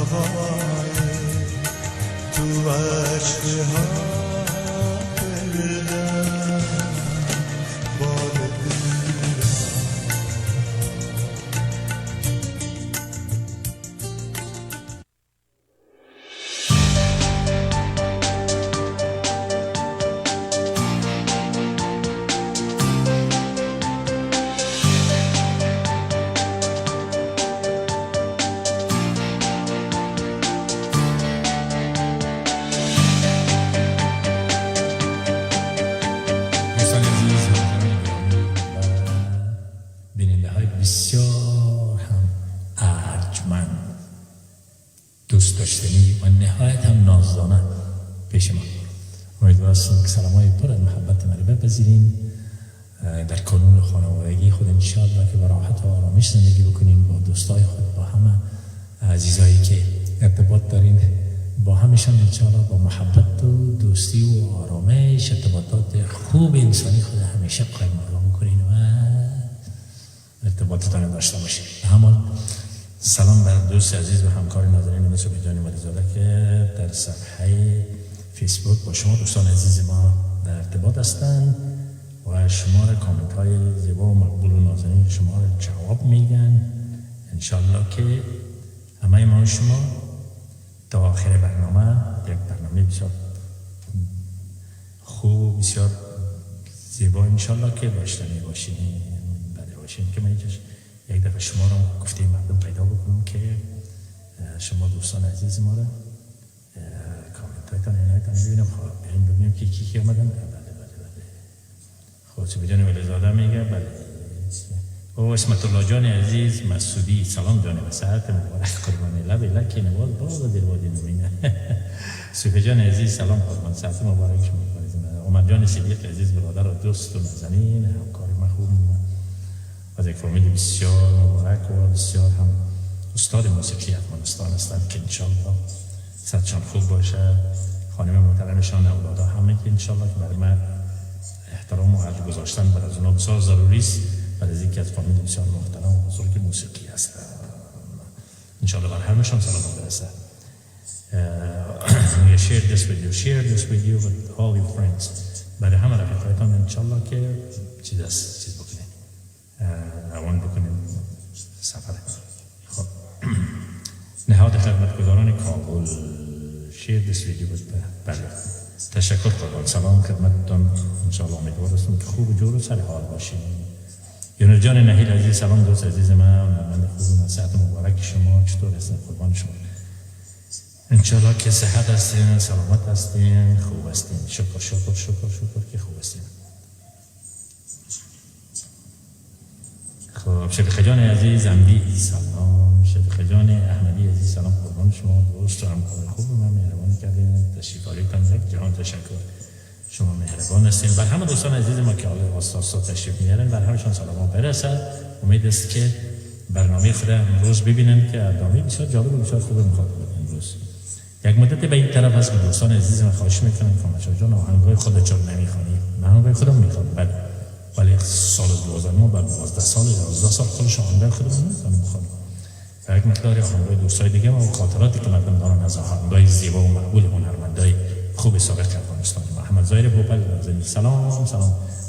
هوای تو عشقها بردم بال بسیار هم ارجمند، دوست داشتنی و نهایت هم نازدانه پیش ما. امیدوار هستم که سلامای پر از محبت من بپذیرین در کانون خانوادگی خود انشاءالله که به راحت و آرامش زندگی بکنین با دوستای خود، با همه عزیزایی که ارتباط دارین با همشان انشاءالله با محبت و دوستی و آرامش ارتباطات خوب انسانی خود همیشه قائم بکنین و ارتباطتان داشته باشید. همان سلام بر دوست عزیز و همکار ناظرین مثل جان ولیزاده که در صفحه فیسبوک با شما دوستان عزیز ما در ارتباط هستند و شما را کامنت های زیبا و مقبول و نازنین شما را جواب میگن. انشالله که همه ما شما تا آخر برنامه یک برنامه بسیار خوب بسیار زیبا انشالله که داشتنی باشین که من یک دفعه شما را گفته مردم پیدا بکنم که شما دوستان عزیز ما را کامنت هایتان اینایتان ببینم. خب ببینیم که کی آمدن. بله خب سپه جان ولیزاده میگه بله. او اسمت الله جان عزیز مسعودی سلام جان و ساعت مبارک قربان لب لکی نواز باز در وادی نمینه. سپه جان عزیز سلام قربان ساعت مبارک شما. عمر جان صدیق عزیز برادر و دوست و نازنین همکار محبوب از یک فامیل بسیار مبارک و بسیار هم استاد موسیقی افغانستان هستند که انشالله صدشان خوب باشه. خانم محترمشان اولادا همه که انشالله که برای من احترام و ارج گذاشتن بر از اونا بسیار ضروری است، برای از اینکه از فامیل بسیار محترم و بزرگ موسیقی هستند. انشالله بر همشان سلام برسه. share this video with all your friends. برای همه رفیقایتان انشالله که چیز بکنید روان بکنید سفر. خب نهاد خدمتگزاران کابل share this video with بله تشکر قربان. سلام خدمتتان انشالله امیدوار هستم که خوب و جور و سر حال باشید. یونس جان نهیل عزیز سلام دوست عزیز من خوب و صحت مبارک شما چطور هستین قربان شما؟ انشالله که صحت هستین سلامت هستین خوب هستین. شکر که خوب هستین. خب شفیق جان عزیز عمدی سلام. شفیق جان احمدی عزیز سلام قربان شما دوست و همکار خوب من مهربانی کردین تشریف آوریدتان یک جهان تشکر. شما مهربان هستین. بر همه دوستان عزیز ما که حالا واسطا تشریف میارن بر همشان سلام برسد. امید است که برنامه خود امروز ببینن که برنامه بسیار جالب و بسیار خوب میخواد امروز. یک مدت به این طرف هست که دوستان عزیز من خواهش میکنن کامشا جان آهنگای خودت چون نمیخوانی. من آهنگای خودم میخوام بله، ولی سال 2009 بعد 12 سال 11 سال خودش آهنگای خودم نمیتونم بخونم. و یک مقداری آهنگای دوستای دیگه و خاطراتی که مردم دارن از آهنگای زیبا و مقبول هنرمندای خوب سابق افغانستان. محمد ظاهر بوپل سلام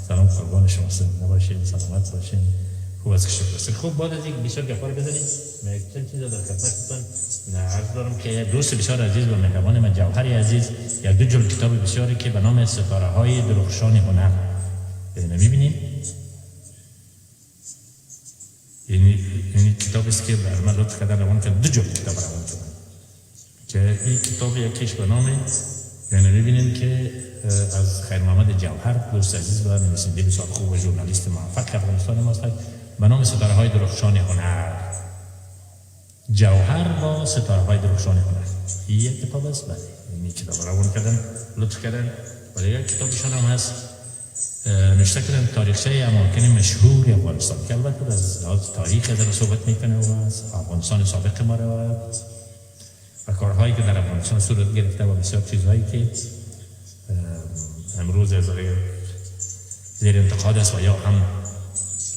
قربان شما باشید سلامت باشین خوب از شکر است. خوب بعد از یک بسیار گپار بزنید من چند چیز در خدمتتون عرض دارم که دوست بسیار عزیز و مهربان من جوهری عزیز یک دو جلد کتاب بسیاری که به نام ستاره های درخشان هنر می‌بینید. این کتاب است که بر من لطف کردن روان که دو جلد کتاب روان شدن که این کتاب یکیش به نام می‌بینید که از خیر محمد جوهر دوست عزیز و نویسنده بسیار خوب و ژورنالیست موفق افغانستان ماست به نام ستاره های درخشان هنر. جوهر با ستاره های درخشان هنر این یک کتاب است. بله این کتاب روان کردن لطف کردن. ولی یک کتابشان هم هست نوشته کردن تاریخچه اماکن مشهور افغانستان که البته از تاریخ در صحبت میکنه و از افغانستان سابق ما و کارهایی که در افغانستان صورت گرفته و بسیار چیزهایی که امروز زیر انتقاد است و یا هم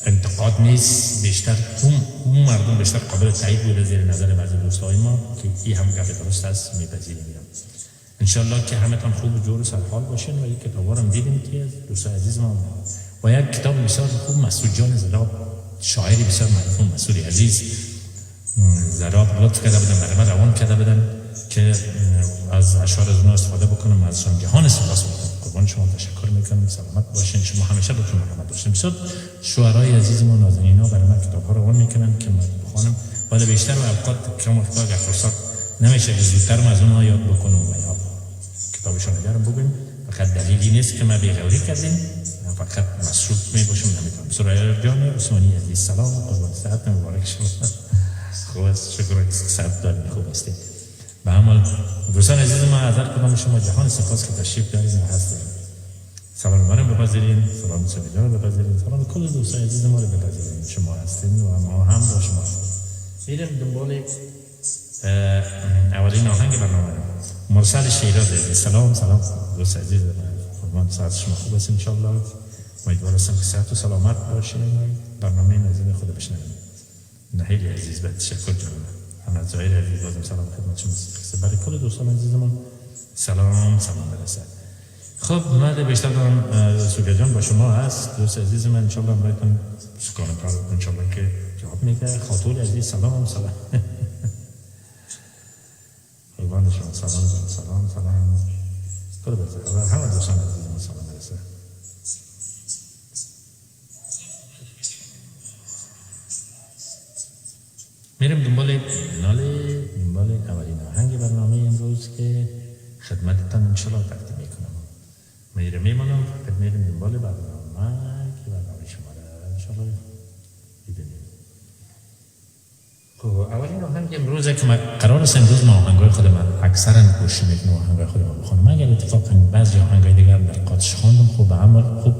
انتقاد نیست، بیشتر اون مردم بیشتر قابل تایید بوده زیر نظر بعضی دوستای ما که این هم گپ درست است میپذیریم. انشالله که همه تان خوب و جور و سرحال باشین. و یک کتابا رو دیدیم که دوستای عزیز ما و یک کتاب بسیار خوب مسعود جان زراب، شاعری بسیار معروف مسعود عزیز زراب لطف کرده بودن برای من روان کرده بودن که از اشعار از اونها استفاده بکنم، ازشان جهان سپاس بکنم. قربان شما تشکر میکنم. سلامت باشین. شما همیشه بتون رحمت باشین. بسیار شعرای عزیز ما نازنینا برای من کتاب‌ها رو روان میکنن که من بخونم، ولی بیشتر اوقات کم وقتا اگر فرصت نمیشه زودتر از اونها یاد بکنم و یاد کتابشون رو بگویم. فقط دلیلی نیست که ما بیغوری کردیم، فقط مسعود میباشم نمیتونم. سرایه جان عثمانی عزیز سلام، قربان ساعت مبارک شما. خوب است، شکر که ساعت دارید، خوب هستید. به عمل دوستان عزیز ما از هر کدام شما جهان سپاس که تشریف دارید و هستید. سلام ما رو بپذیرین، سلام سمیدان رو بپذیرین، سلام کل دوستان عزیز ما رو بپذیرین. شما هستین و ما هم با شما هستیم. میریم دنبال اولین آهنگ برنامه رو. مرسل شیراز عزیز سلام دوست عزیز من، ساعت شما خوب است انشالله. امیدوار هستم که صحت و سلامت باشین. برنامه نزدیک خود بشنویم. نهیل عزیز به تشکر جانم. احمد ظاهر عزیز بازم سلام خدمت شما. برای کل دوستان عزیز ما سلام برسه. خب من بیشتر دارم سوگه جان با شما هست. دوست عزیز من انشالله برایتون سکان کار انشالله که جواب میگه. خاطول عزیز سلام قربان شما. سلام کل بزرگ همه دوستان عزیز ما سلام برسه. میریم دنبال اولین آهنگ برنامه امروز که خدمتتان انشالله تقدیم میکنم. میمانم فقط میریم دنبال برنامه که برنامه شما را انشالله ببینیم. خب اولین آهنگ امروز که قرار است امروز ما آهنگای خود من اکثرا گوش میکنم، آهنگای خود من بخونم. اگر اتفاقا بعضی آهنگای دیگر در قاطش خواندم خوب به عمل خوب،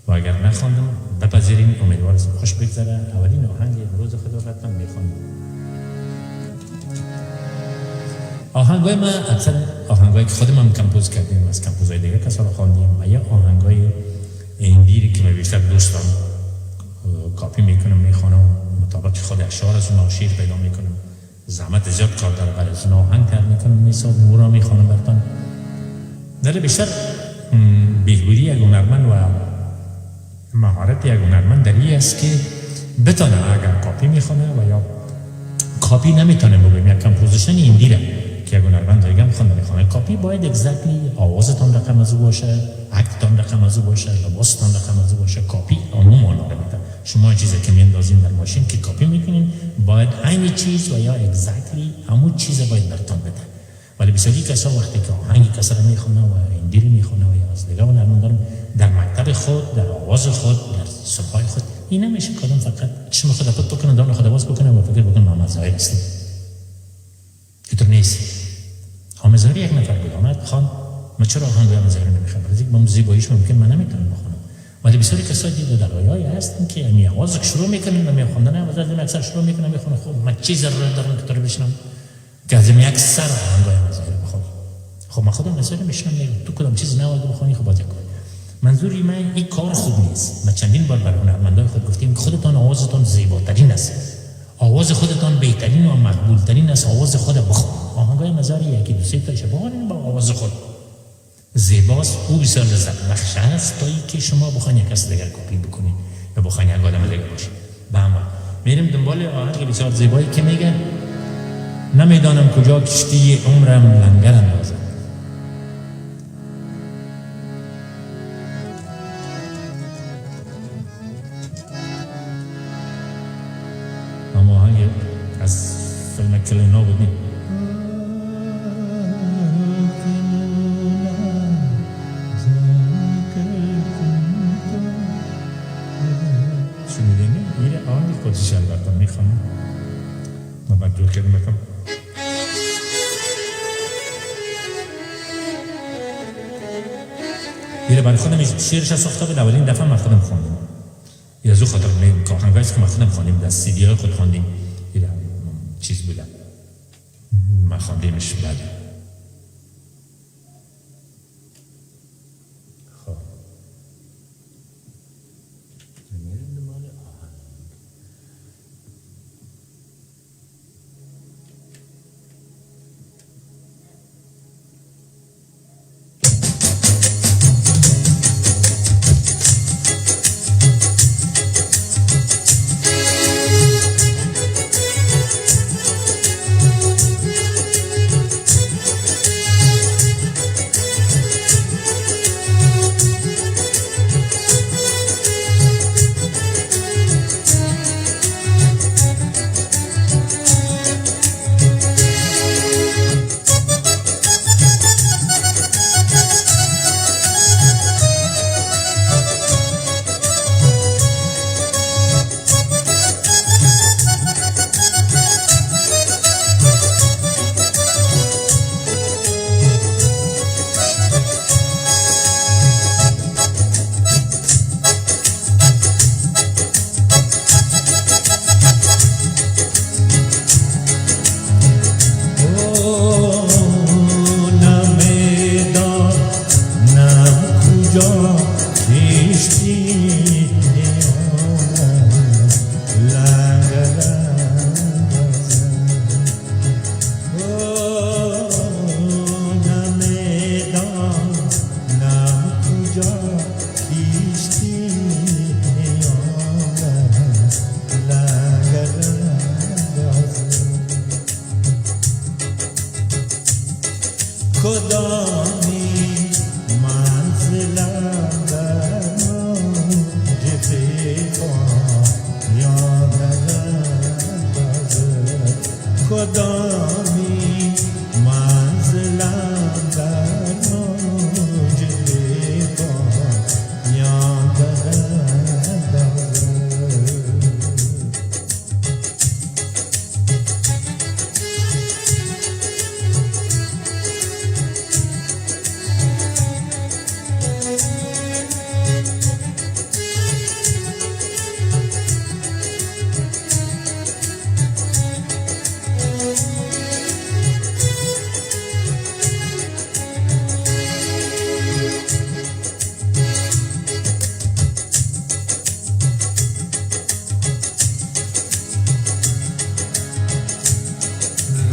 و اگر نخواندم بپذیرین. امیدوارم خوش بگذره. اولین آهنگ امروز خود را براتون میخوام. آهنگای ما اکثر آهنگایی که خودم کمپوز کردیم از کمپوزای دیگه کسا رو خواندیم و یا آهنگای ایندی که من بیشتر دوستان کاپی میکنم میخوانم مطابق خود اشعار از اون شعر پیدا میکنم. زحمت زیاد کار داره برای از اون آهنگ تر میکنم میسازم مورا میخوانم براتون. در بیشتر بهبودی یک هنرمند و مهارت یک هنرمند در این است که بتونه اگر کاپی میخونه و یا کاپی نمیتونه بگویم یک کمپوزیشن ایندی را که یک هنرمند دیگه میخونه کاپی باید اگزکتلی آوازتان رقم از او باشه، اکتتان رقم از او باشه، لباستان رقم از او باشه. کاپی عموم آنها رو میده. شما چیزی که میندازین در ماشین که کاپی میکنین باید همین چیز و یا اگزکتلی همون چیز باید براتون بده. ولی بسیاری کسا وقتی که آهنگ کسا رو میخونه و ایندی رو میخونه و یا از دیگه هنرمندان در مکتب خود، در آواز خود، در صبحای خود این نمیشه کدام فقط چشم خود خود بکنه دان خود آواز بکنه و فکر بکنه محمد ظاهر است. اینطور نیست. محمد ظاهر یک نفر بود آمد خان من چرا آهنگ محمد ظاهر نمیخوام؟ برای اینکه با زیباییش ممکن من نمیتونم بخونم. ولی بسیاری کسایی دیده در رویای هستن که می آواز شروع میکنن و میخوندن آواز از اکثر شروع میکنن میخونه. خب من چی ضرورت دارم که تو رو بشنم که از یک سر آهنگ محمد ظاهر بخونم؟ خب من خودم نظر میشنم تو کدام چیز نواد بخونی خب باز کن. منظوری من این کار خوب نیست. من چندین بار برای هنرمندان خود گفتیم که خودتان آوازتان زیباترین است، آواز خودتان بهترین و مقبولترین است. آواز خود بخون. آهنگای مزاری یکی دو سه تاشه بخونین با آواز خود زیباست. او بسیار لذت بخش است تا اینکه شما بخواین یک کس دیگر کپی بکنین یا بخواین یک آدم دیگر باشین. به عمل میریم دنبال آهنگ بسیار زیبایی که میگه نمیدانم کجا کشتی عمرم لنگر اندازم. از فیلم کلینا بودیم. شنیدین؟ میره آهنگ خودش البته میخوانم ما بعد جور کردیم بکنم. میره برای خودم شیرش از ساخته بود. اولین دفعه من خودم خواندم. یا زو خاطر میگم که آهنگایی که ما خودم خواندیم در سی دی های خود خواندیم چیز بودن من خواندیمش. بله خب میریم دنبال کدامی منزلم در موج پایان اندازد کدامی منزلم در موج پایان اندازد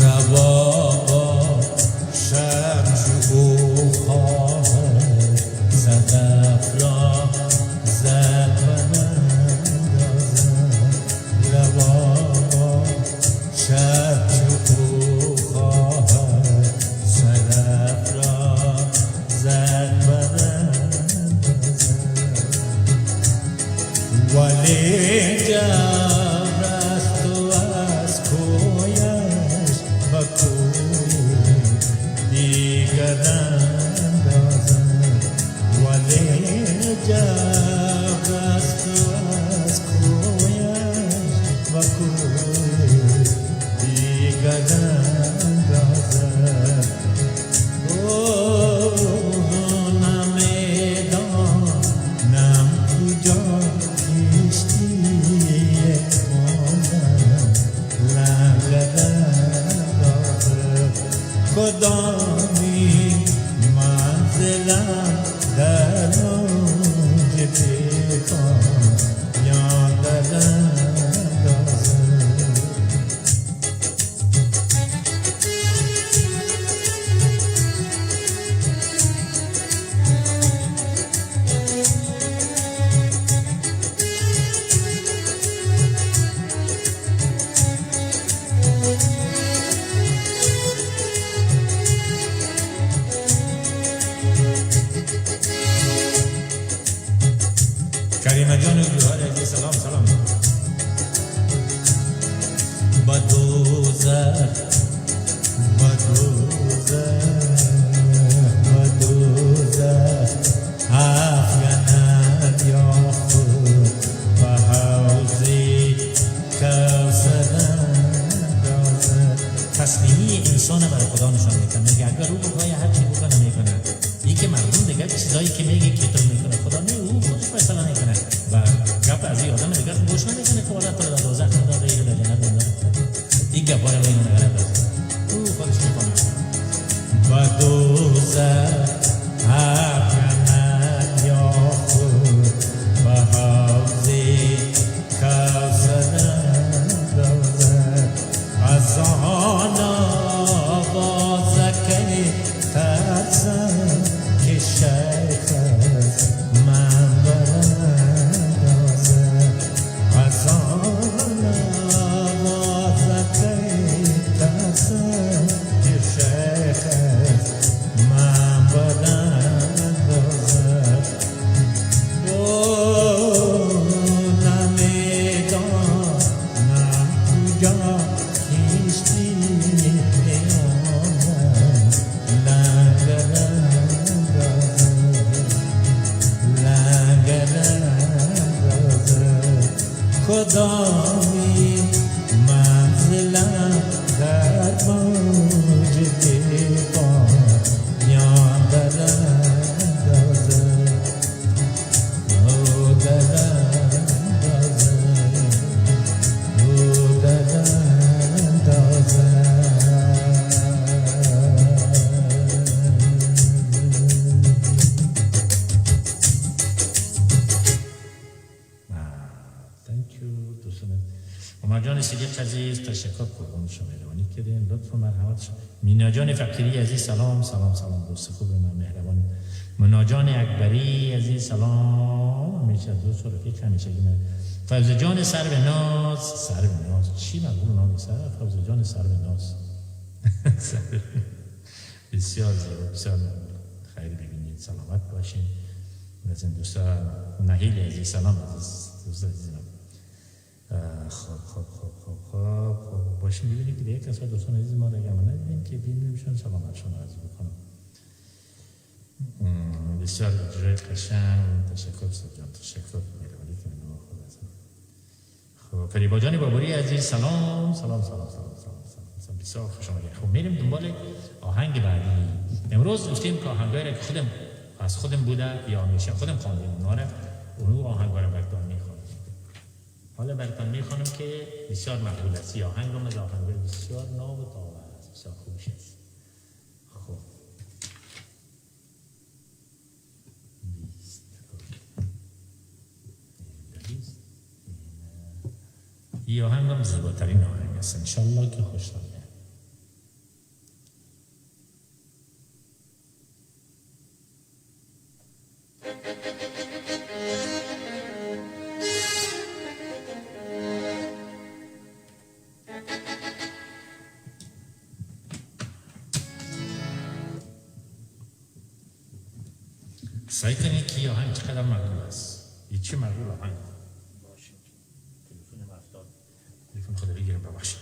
ربابا شمس او خواهد صدف را زد و نندازد ربابا شمس او خواهد صدف را زد و نندازد ولی جبر است و از کویش و کوی دیگر اندازد ولی جبر است و از کویش و کوی دیگر اندازد نمیدانم کجا کشتی ماندم لنگر اندازد کدامی منزلم در موج پایان اندازد کریمه جان گلوهر عزیز سلام سلام با دوزخ افگند یا خود و حوضی کوثر اندازد تسلیمی انسان برای خدا نشان میکنه میگه اگر او بخواه هر چی بکنه میکنه یکی مردم دیگه چیزایی که میگه که تو میکنه خدا نه او خودش فیصله میکنه و گپ از این آدم دیگه گوش نمیکنه که والا تو را دوزخ نداده یا جنت نداده این گپا رو میگه غلط است او خودش میکنه و دوزخ افگند یا خود و حوضی کوثر اندازد از آن آوازکی ترسم که شیخ از من براندازد از آن آوازکی ترسم که شیخ از من براندازد نمیدانم کجا کشتی آمد لنگر اندازد کدامی منزلم در موج پایان اندازد عمر جان صدیق عزیز تشکر قربان شما مهربانی کردین لطف و مرحمت شما. مینا جان فقیری عزیز سلام سلام سلام دوست خوب من مهربانی. مونا جان اکبری عزیز سلام همیشه دوست و رفیق همیشه من. فوزه جان سر به ناز چی مقبول نام سر فوزه جان سر به ناز بسیار زیبا، بسیار خیر ببینید، سلامت باشین. از این دوستان نهیل عزیز سلام عزیز دوست عزیزم. خب باشین ببینید که به یک کسا دوستان عزیز ما رو اگر من ندیدیم که ببینیمشون سلامتشون رو عرض بکنم. بسیار اجرای قشنگ، تشکر سرجان، تشکر میروانی که من خود هستم. خب فریبا جان بابوری عزیز سلام سلام سلام سلام سلام بسیار خوش آمدید. خب میریم دنبال آهنگ بعدی. امروز گفتیم که آهنگایی که خودم از خودم بوده یا همیشه خودم خواندیم اونا رو اون آهنگا رو براتون میخونم. حالا براتون میخونم که بسیار مقبول است. آهنگم از آهنگای بسیار ناب و تازه است، بسیار خوبش است. خب این آهنگم زیباترین آهنگ است، انشالله که خوش دارید. سعی کنید که آهنگ چقدر مقبول است. این چه مقبول آهنگ باشه. تلفنم افتاد، تلفن خود بگیرم ببخشید.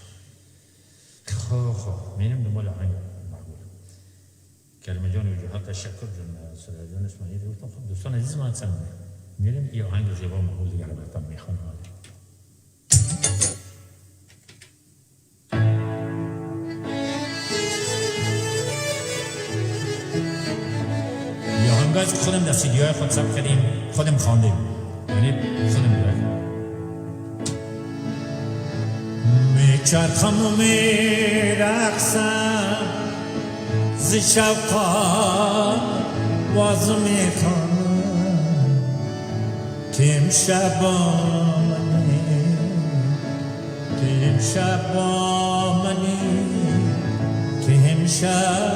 خب میریم دنبال آهنگ مقبول. کلمه جان وجوهات تشکر جان سرای جان اسماعیل گفتم. خب دوستان عزیز ما هستن، میریم این آهنگ زیبا مقبول دیگر رو براتون میخوانم. از خودم در سیدی‌های خود ثبت کردیم، خودم خواندیم، یعنی خودم می‌گم. میچرخم و میرقصم ز شوقا واز میخوانم که امشب با منی، که امشب با منی، که امشب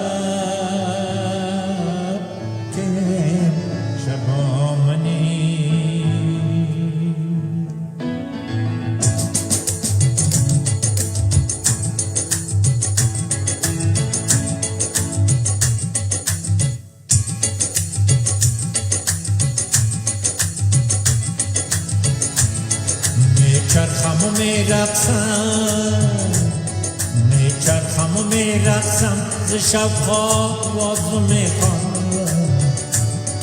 میچرخم و میرقصم ز شوقا وازو میخوانم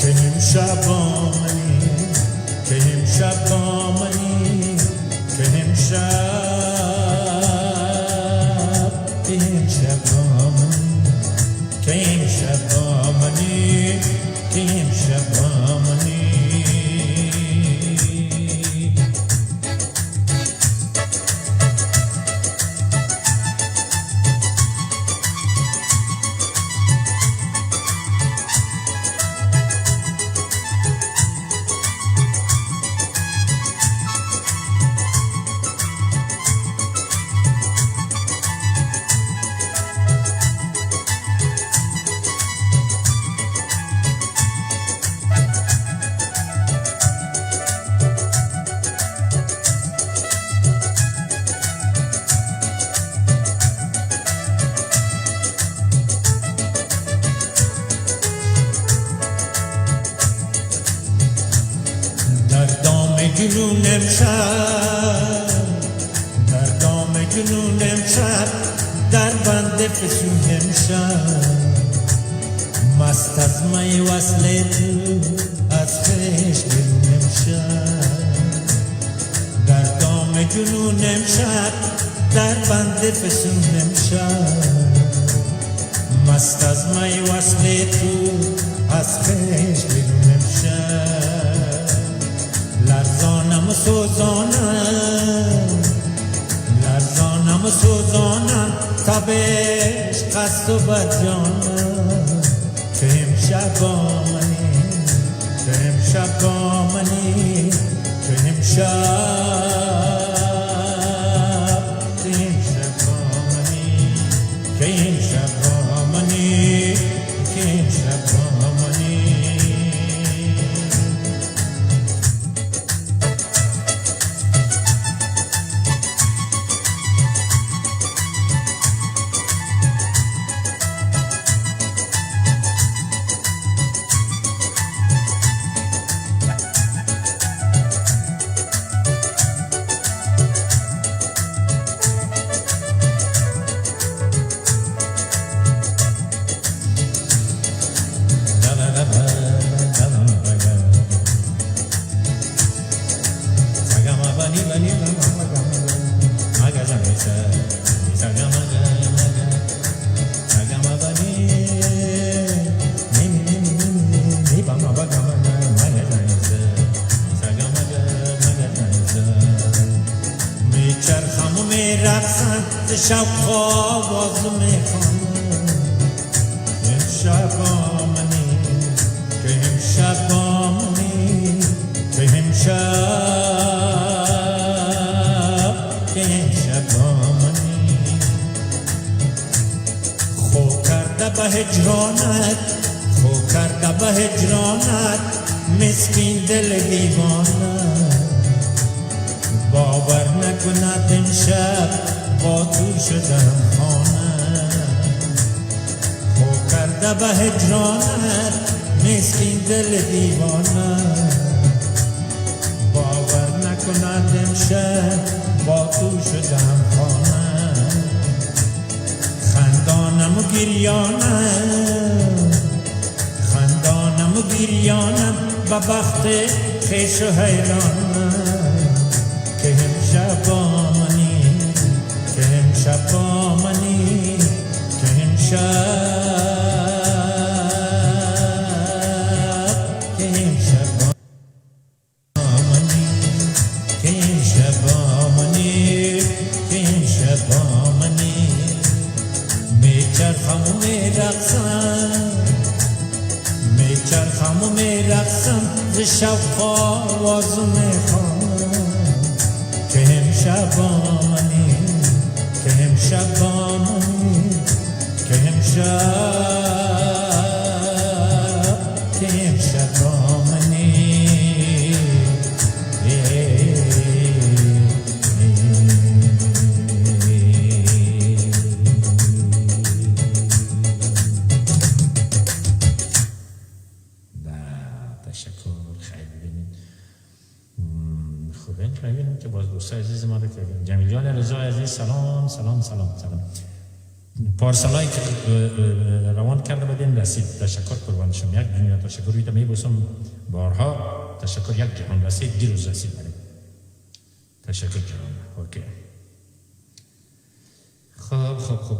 که امشب با منی، که امشب با منی، که امشب، که امشب با منی، که امشب با منی، که امشب با منی. جنونم شب در دام جنونم شب در بند فسونم شب مست از می وصل تو از خش برونم شب در دام جنونم شب در بند فسونم شب مست از می وصل تو از خش برونم شب لرزانم و سوزانم، لرزانم و سوزانم تا به عشق است و بدجانم که امشب با منی، که امشب با منی، که امشب، که امشب با منی، که امشب با منی، که امشب با منی. شب آواز میخوانم که امشب آمنی که امشب آمنی که امشب آمنی خو کرده به هجرانت خو کرده به هجرانت مسکین دل دیوانه باور نکند امشب با تو شدم خانه خو کرده به هجرانت مسکین دل دیوانه باور نکند امشب با تو شدم خانه خندانم و گریانم خندانم و گریانم به بخت خویش و حیرانم که امشب آمنی که امشب آمنی که امشب آمنی که امشب آمنی که امشب آمنی میچرخم و میرقصم میچرخم و میرقصم ز شوق آواز میخوانم که امشب آمنی که امشب آمنی که امشب آمنی می‌بینیم که باز دوستای عزیز ما رو که جمیل جان رضا عزیز سلام سلام سلام سلام پارسالایی که روان کرده بودین رسید تشکر قربانشم یک دنیا تشکر روی میبوسم بارها تشکر یک جهان رسید دیروز رسید بریم تشکر جهان اوکی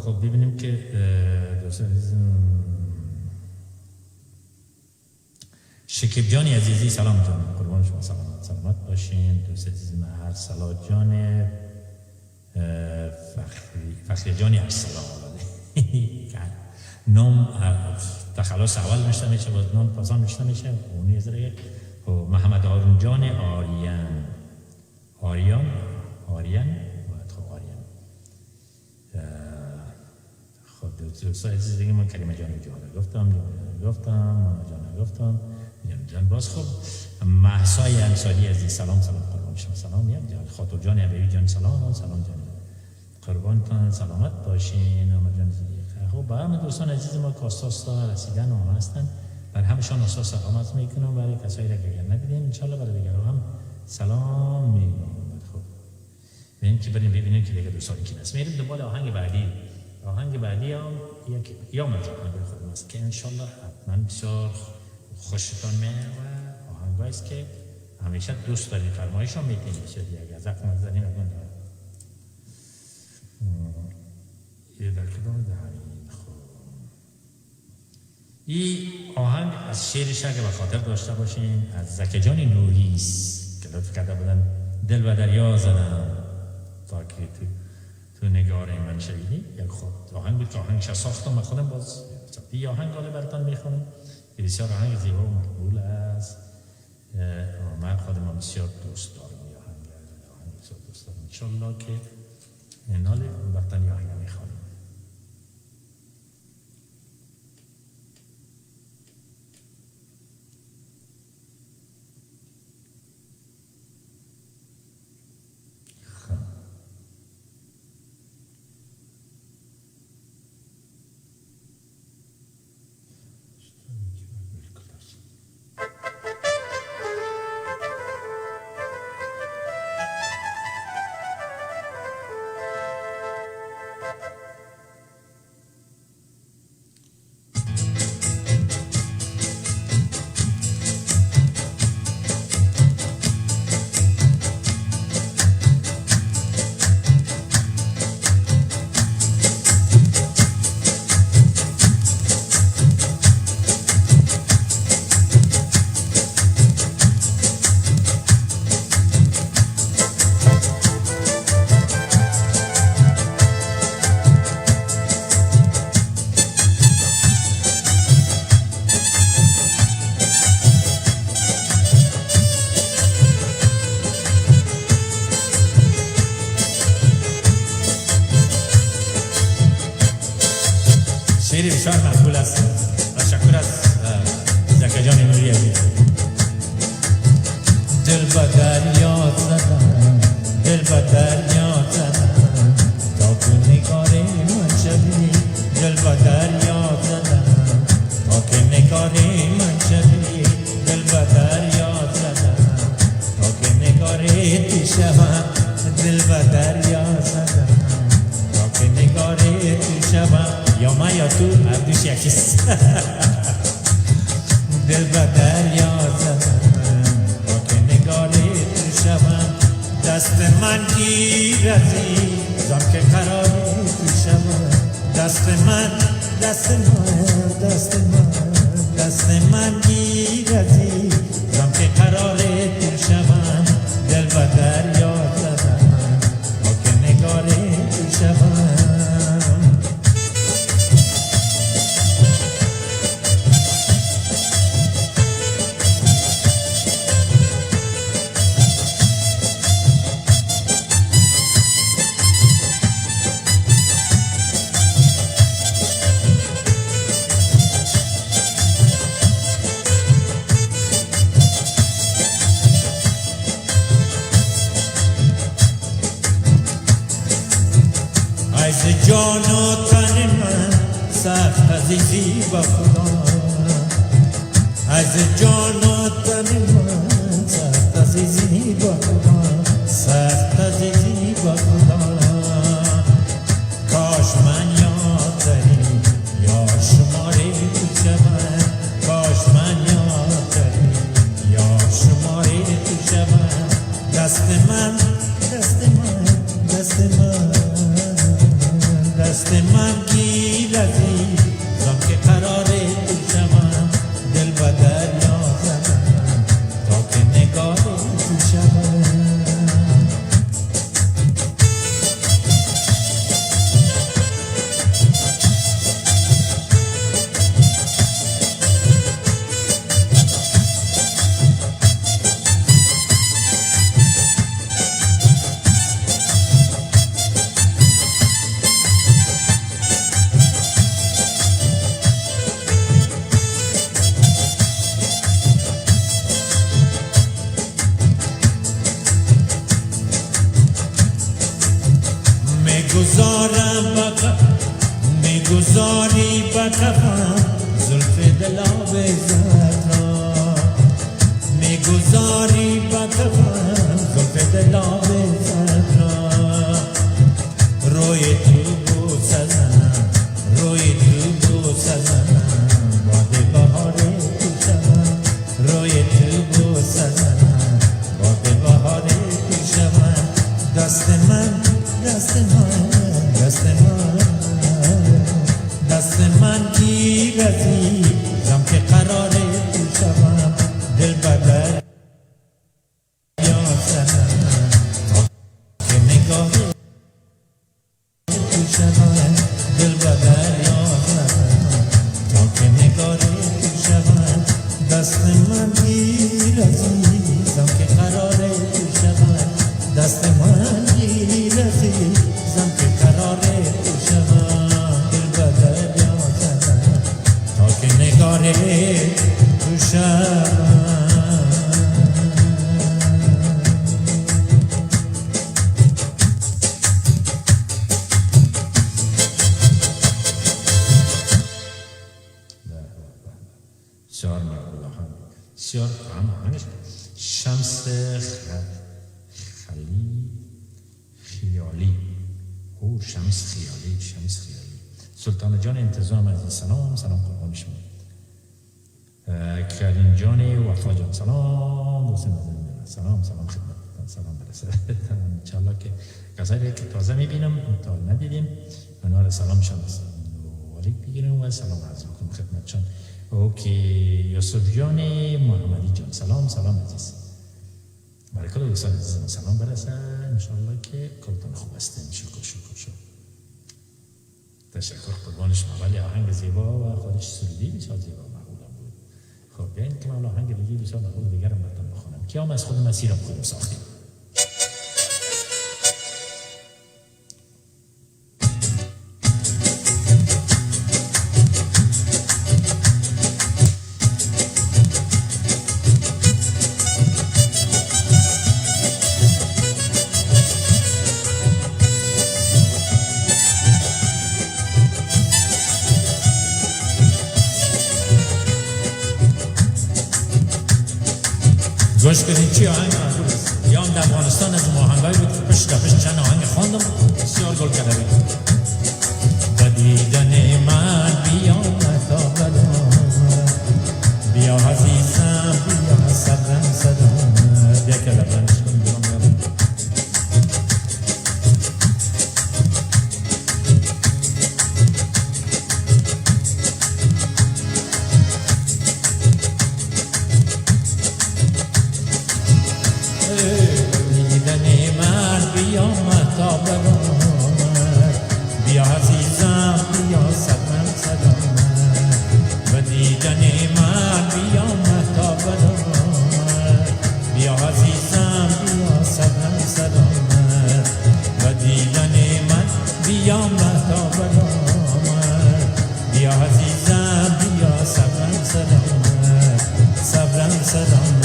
خب ببینیم که دوستای عزیز شکیب جانی عزیزی سلام جان قربان شما سلامت باشین دوست عزیز من ارسلا جان فخری جانی ارسلا نام تخلص اول نشته میشه باز نام پاسان نشته میشه اونی ازره و محمد آرون جان آریان خب دوست عزیز دیگه من کریمه جان گفتم جان باز خب محسای انصاری عزیز سلام قربان شما سلام یک جان خاطر جان عبیدی جان سلام جان قربانتان سلامت باشین آمد جان خب با همه دوستان عزیز ما که اساسا رسیدن و هستن بر همشان اساس سلامت میکنم برای کسایی را که ندیدیم انشالله برای دیگر هم سلام میگم خب ببینیم که بریم ببینیم که دیگه دوستان کی هست میریم دنبال آهنگ بعدی هم یا مطلب خودم است که انشالله حتما بسیار خوشتان میاد و آهنگایی است که همیشه دوست دارید فرمایش هم میتونید اگر زخم نزنید اون یه در کدام دهنید خب این آهنگ از شعرش اگه به خاطر داشته باشین از زکی جان نوریس که لطف کرده بودن دل و دریا زدم تا که تو نگار من شویدی یک خود آهنگ بود که آهنگش ساختم من خودم باز این آهنگ حالا براتون میخونم بسیار آهنگ زیبا و مقبول است من خودم بسیار دوست دارم این آهنگ بسیار دوست دارم انشالله که نال وقتا این آهنگ میخوانم شعر بسیار مقبول است. تشکر از زکا جان نوری عزیز. دل به دریا زدم، دل به دریا زدم تا که نگار من شوی. دل به دریا زدم تا که نگار من شوی. دل به دریا زدم تا که نگار تو شوم. دل به دریا زدم تا که نگار تو شوم. یا من یا تو عبدوش یکیست. دل به دریا زدم تا که نگار تو شوم. دست من گیر عزیزم که قرار تو شوم. دست من دست من دست من دست من گیر عزیزم که قرار تو شوم. دل به دریا زدم تا که نگار تو شوم. از جان و تن من سخت عزیزی با خدا. از جان و تن من سخت عزیزی با خدا. سخت عزیزی با خدا. کاش من یاد داری یا شماره تو شوم. کاش من یاد داری یا شماره تو شوم. دست من دست من دست من دست من گیر عزیزم که قراره تو شوم. دل به دریا زدم تا که نگار تو شوم. میگذاری با کفم زلف دلاب زد را. میگذاری با کفم زلف دلاب زد را. روی تو بوس زنم روی تو بوس زنم باد بهار تو شوم. روی تو بوس زنم باد بهار تو شوم. دست من دست من دست من دست من گیر عزیزم که قراره تو شوم. دل به دریا زدم تا که نگاه تو شوم. دل به دریا زدم تا که نگاه تو شوم. دست من گیر عزیزم که قراره تو شوم. دست من گیر عزیزم که قراره تو شوم. نگاره تو شوم. بسیار مقبول هم بسیار همش شمس خیالی او شمس خیالی سلطان جان انتظام عزیز سلام قربان شما. کریم جان وفا جان سلام. دوست نازنین سلام خدمت سلام برسه. انشالله که کسایی که تازه میبینم تا ندیدیم اونا را سلامشان ولی بگیرم و سلام عرض کنم خدمتشان. اوکی یوسف جان محمدی جان سلام عزیز. برای کل دوستان عزیزم سلام برسه. انشالله که کلتون خوب هستین. شکر تشکر قربان شما. ولی آهنگ زیبا و خودش سرودی بسیار زیبا معقولم بود. خب بیاین که من آهنگ دیگه بسیار معقول دیگرم براتون بخونم که هم از خود مسیرم خودم ساختیم. گوش کنید چی آهنگ است. یا هم در افغانستان از اون آهنگایی بود که پشت چند آهنگ خواندم بسیار گل کرده بود. به دیدن من بیا مطابلم، بیا عزیزم بیا صبرم صدام، بیا که لبنش کن بیام یادم. دیدن من بیا مطابلم، بیا عزیزم بیا صبرم صدام، و دیدن من بیا مطابلم، بیا عزیزم بیا صبرم صدام، و دیدن من بیا مطابلم، بیا عزیزم بیا صبرم صدام، صبرم صدام.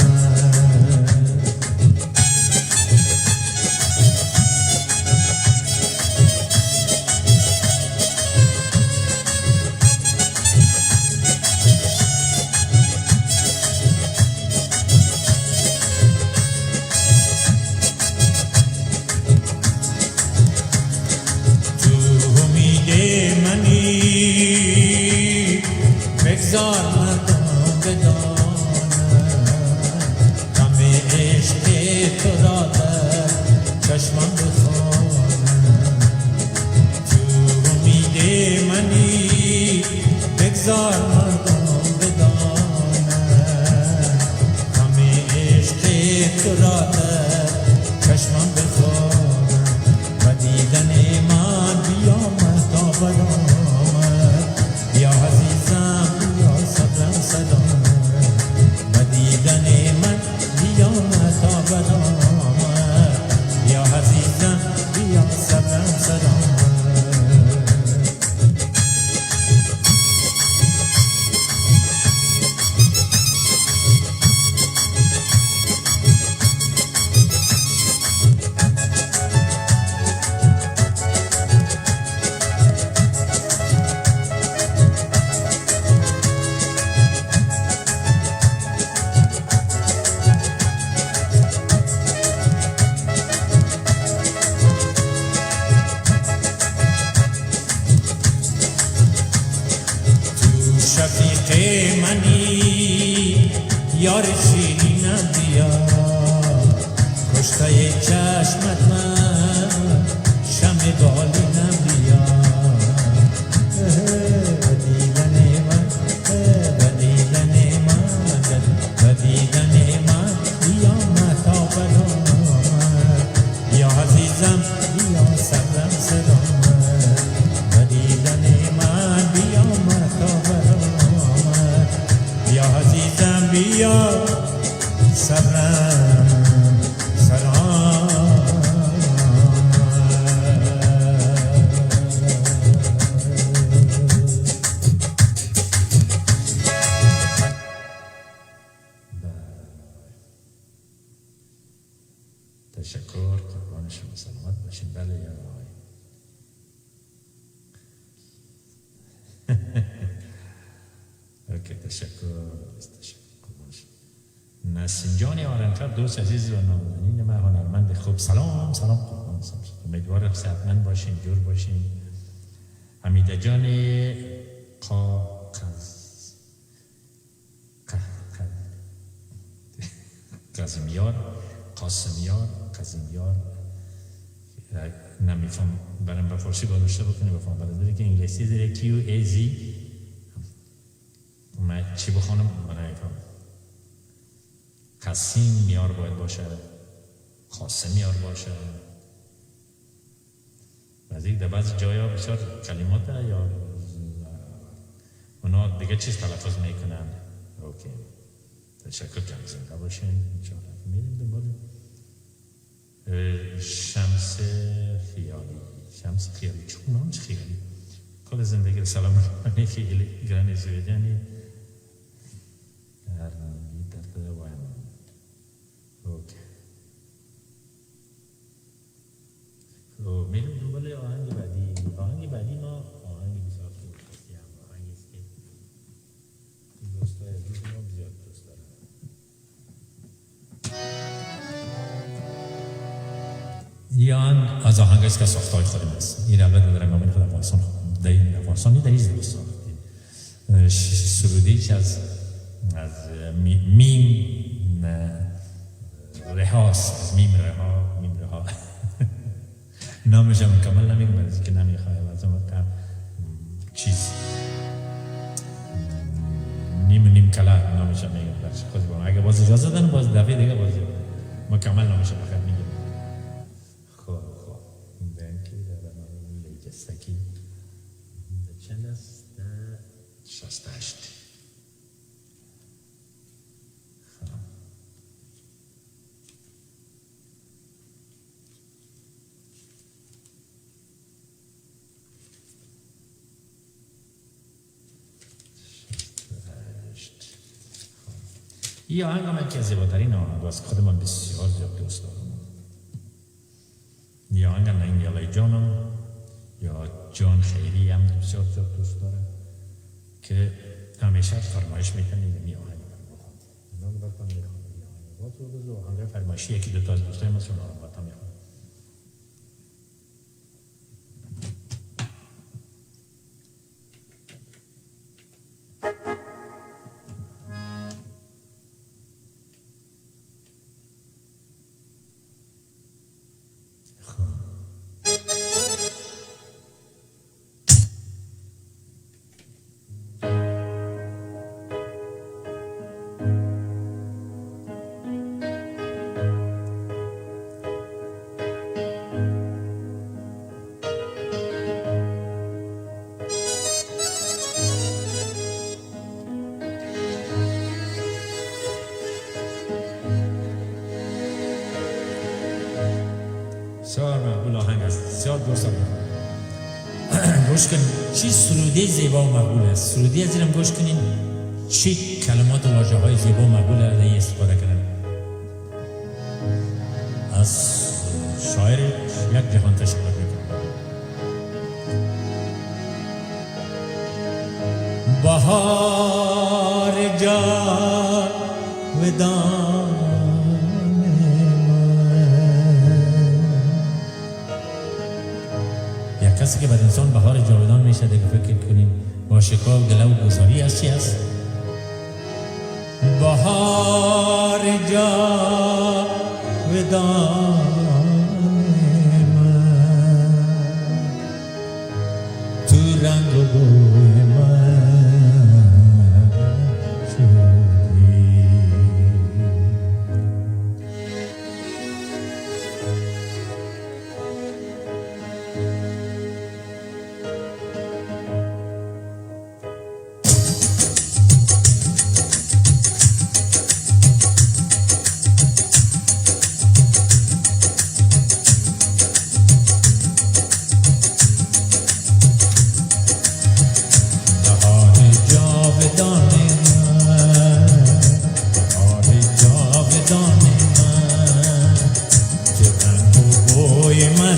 بگذار مردم بدانم غم عشق تو را در چشمم بخوانم. تو امید منی بگذار مردم بدانم غم عشق تو را در چشمم بخوانم. و دیدن من بیا مطابلم، بیا عزیزم بیا صبرم صدام، و دیدن من بیا مطابلم، بیا عزیزم بیا صبرم صدام. شفیق منی یار شیرینم بیا، کشته چشمت من شمع بالینم بیا. بدیدن من بدیدن من بدیدن من بیا مطابلم، بیا عزیزم بیا صبرم صدام، بدیدن من بیا مطابلم، بیا عزیزم بیا صبرم سلام. تشکر، قربان شما، سلامت باشین. بله یا آقای اوکی، تشکر. نسیم جان آرنفر، دوست عزیز و نازنین من، هنرمند خوب، سلام سلام قربان. امیدوارم صحتمند باشین، جور باشین. حمیده جان قاسمیار نمیفهم، برام به فارسی برداشته بکنی بفهم، بلده که انگلیسی داره QAZ، من چی بخونم من نمیفهم. قاسم میار باید باشه، قاسم میار باشه. بعضی در بعضی جایا بسیار کلمات یا اونا دیگه چیز تلفظ میکنن. اوکی، تشکر جان، زنده باشین. انشاءالله میریم دنبال شمس خیالی. چون نامش خیالی کل زندگی رو سلام میکنه. خیلی گرانی زویدنی هرنامی درده وان. اوکی، میریم دنبال آهنگ بعدی. ما آهنگ بسیار خوب هستیم، آهنگی است که دوستای عزیز ما بزیاد دوست دارن. از آهنگ است که ساختای خودم است. این البته در انگامین خود افغانستان در ایز درست ساختیم. سرودیش از میم رهاست، از میم رها نامش هم کامل نمیگم که نمیخواه از اون چیز نیم کلا نامش هم میگم برش خود بگم. اگه باز اجازه دادن باز دفعه دیگه باز مکمل نامش هم بخیر میگم. خب بنکی در نامی لیجستکی چند است؟ 68. این آهنگ هم که زیباترین آهنگ است، خود من بسیار زیاد دوست دارم. این آهنگ نه یالای جانم یا جان خیری هم بسیار زیاد دوست دارم که همیشه فرمایش میکنیم این آهنگ رو بخونم. نام براتون میخونم این آهنگ. باز آهنگ فرمایشی یکی دو تا از دوستای من سون آهنگ براتون میخونم. بسیار مقبول آهنگ است، بسیار دوست دارم. گوش کنید چی سروده زیبا و مقبول است. سروده از اینم گوش کنید چی کلمات و واژه های زیبا و مقبول از این استفاده کردن. از شاعر یک جهان تشکر میکنم. بهار جاودان کسی که بر انسان بهار جاودان میشه دیگه فکر کنیم با شکاف گله و گذاری از چی است؟ بهار جاودان من تو رنگ و بوی من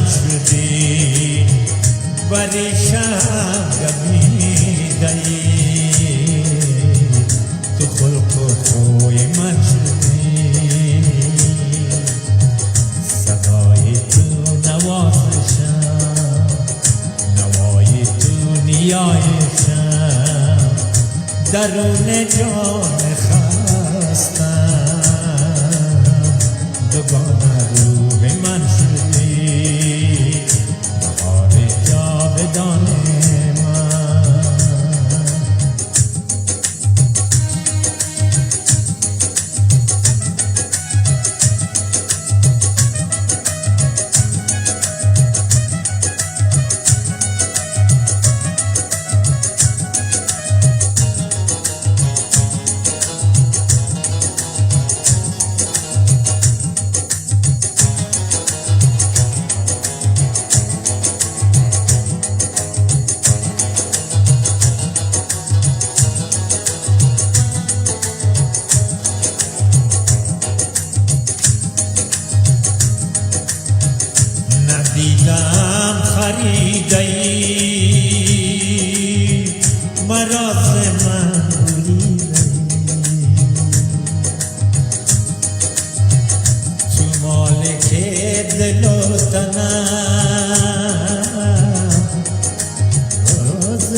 شدی. درون جان خستم دوگانه روح من شدی. بهار جاودان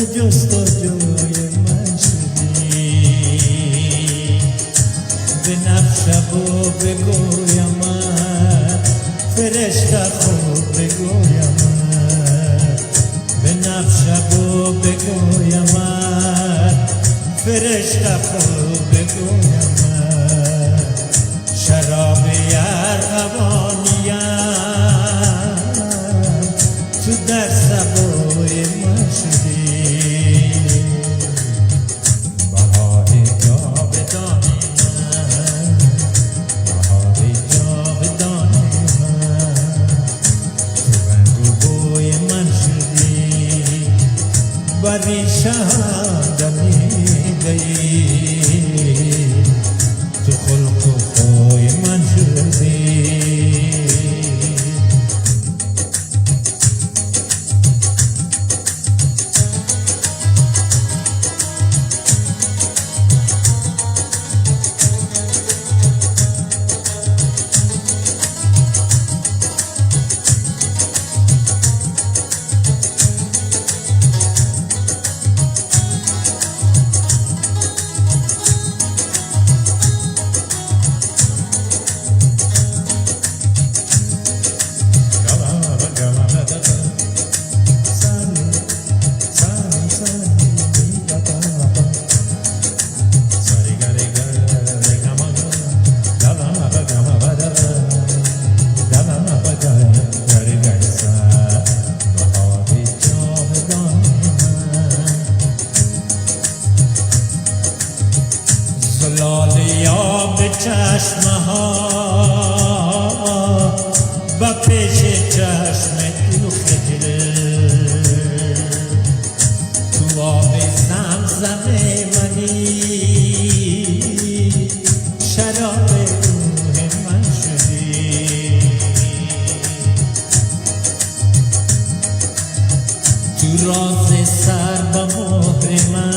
جستجوی من شدی به نقشب و بگویم فرشته خوب بگویم به نقشب و بگویم فرشته خوب بگویم شراب ارغوانیم تو در سبوی من شدی بهار جاودانی من بهار جاودانی من تو رنگ و بوی من شدی پریشان دمیده‌ای تو خلق و خوی من شدی زلالیاب چشمه ها با پیش چشم تو خجل تو آب زمزم منی شراب روح من شدی تو راز سر با مهر من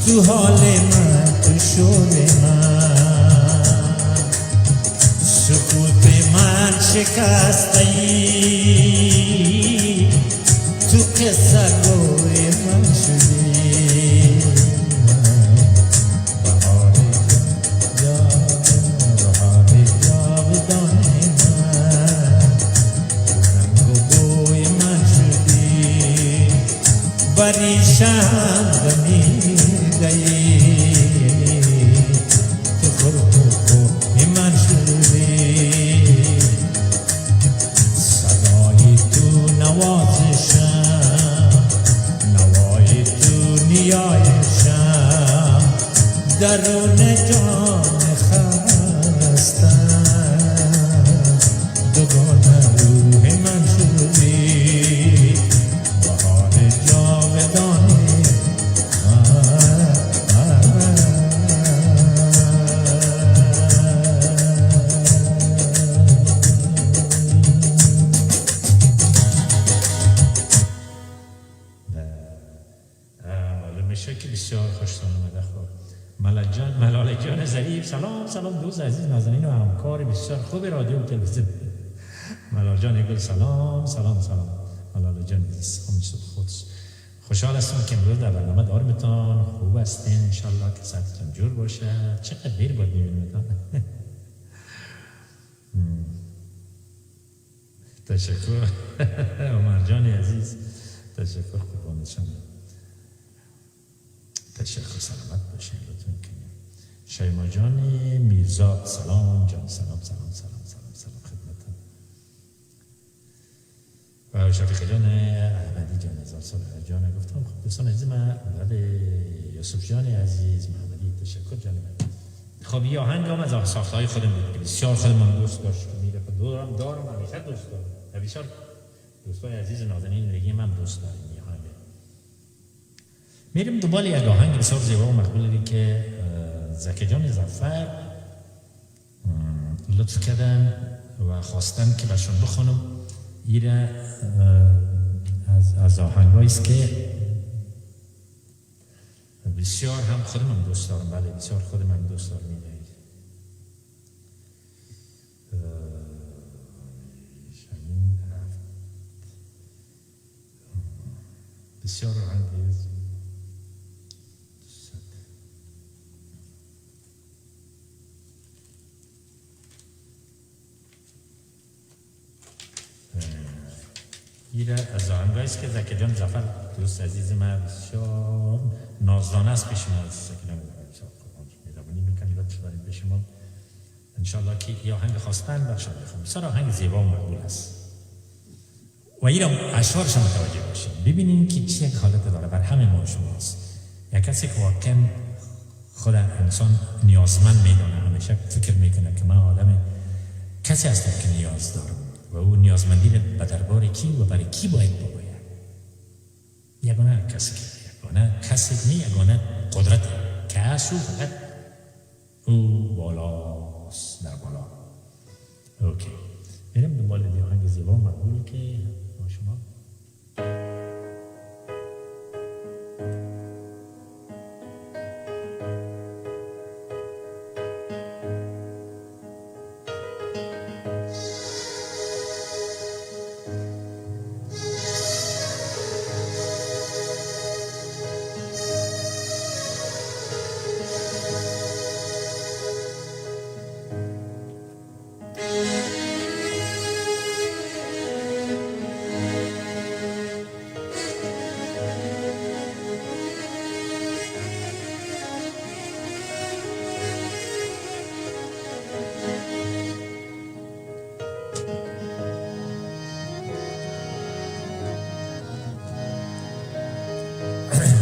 تو حال من تو شور من سکوت من شکسته ای تو قصه گوی من شدی بهار جاودان من رنگ و بوی من شدی پریشان دمیده‌ای تو خلق و خوی من شدی صدای تو نوازشم نوای تو نیایشم درون جان خستم دوگانه روح من شدی بهار جاودانی میشه که بسیار خوشتان اومده. خب ملاله جان ظریف سلام دوست عزیز نازنین و همکار بسیار خوب رادیو و تلویزیون ملاله جان گل سلام ملاله جان عزیز همیشه خود خوشحال هستم که امروز در برنامه دارمتان خوب هستین انشالله که ساعتتون جور باشه. چقدر دیر باید میبینیمتان تشکر عمر جان عزیز تشکر قربان شما تشکر سلامت باشین لطفاً کنیم. شیما جان میرزا سلام جان سلام خدمتتون و شفیق جان احمدی جان هزار سال جان گفتم. خب دوستان عزیز من یوسف جان عزیز محمدی تشکر جان من. خب یه آهنگ هم از ساختهای خودم بود بسیار خودم دوست داشت میره دارم همیشه دوست دارم بسیار دوستای عزیز نازنین زندگی من دوست داریم. میریم دنبال یک آهنگ بسیار زیبا و مقبولی که زکی جان ظفر لطف کردن و خواستن که برشون بخونم. ایره از آهنگایی است که بسیار هم خودم دوست دارم. بله بسیار خودم هم دوست دارم. بسیار آهنگ ایره از آهنگایی است که زکی جان ظفر دوست عزیز من بسیار نازدانه است پیش ما زکی جان مهربانی میکنی و برای پیش ما انشالله که این آهنگ خواستن بخشا بخونم بسیار آهنگ زیبا و مقبول است و این اشعارش هم متوجه باشیم ببینیم که چه یک حالت داره بر همه ما شماست یک کسی که واقعا خود انسان نیازمند میدونه همیشه فکر میکنه که من آدم کسی هستم که نیاز دارم و او نیازمندی به دربار کی و برای کی باید بگوید یگانه کسی که یگانه کسی نه یگانه قدرت که هست او فقط او بالاست در بالا اوکی بریم دنبال دی آهنگ زیبا مقبول که با شما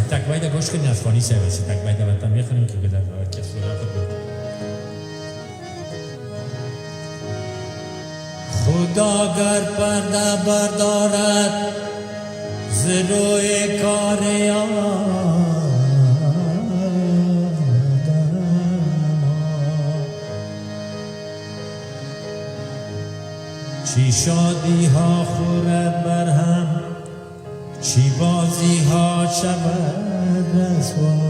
tak باید گوش کنین افغانی سرویسی tak باید وطن میخونیم که در کسی را خود بود خدا گر پرده بردارد ز روی کار چی شادی ها خورد بر هم چی بازی ها شود رسوا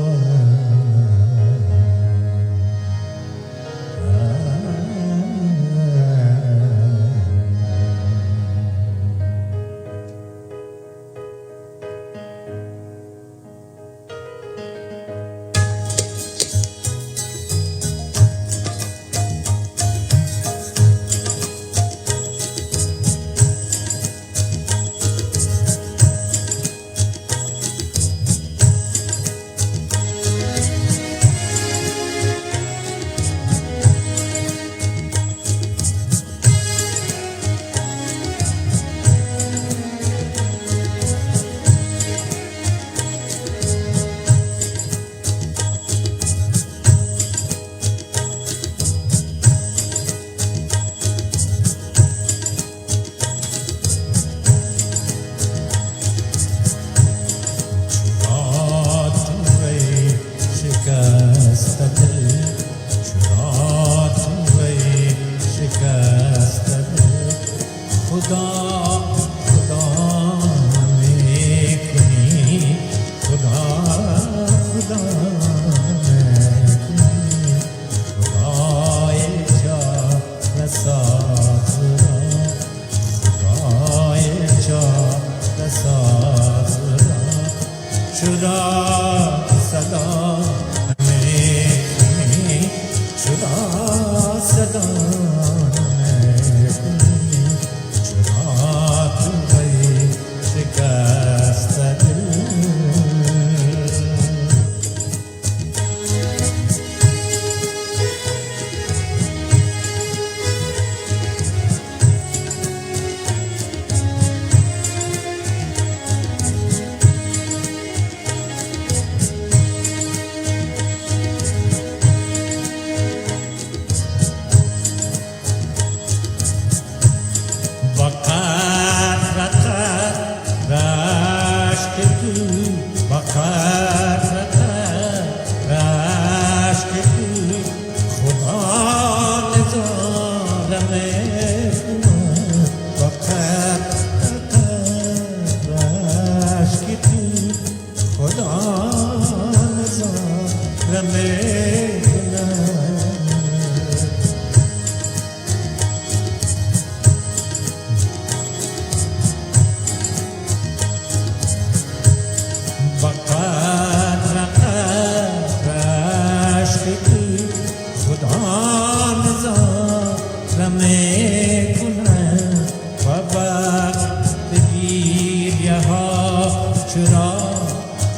چرا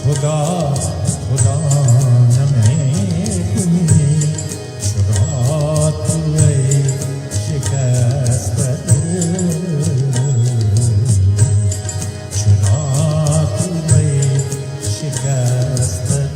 خدا خدا نمی‌کنی چرا توی شکسته چرا توی شکسته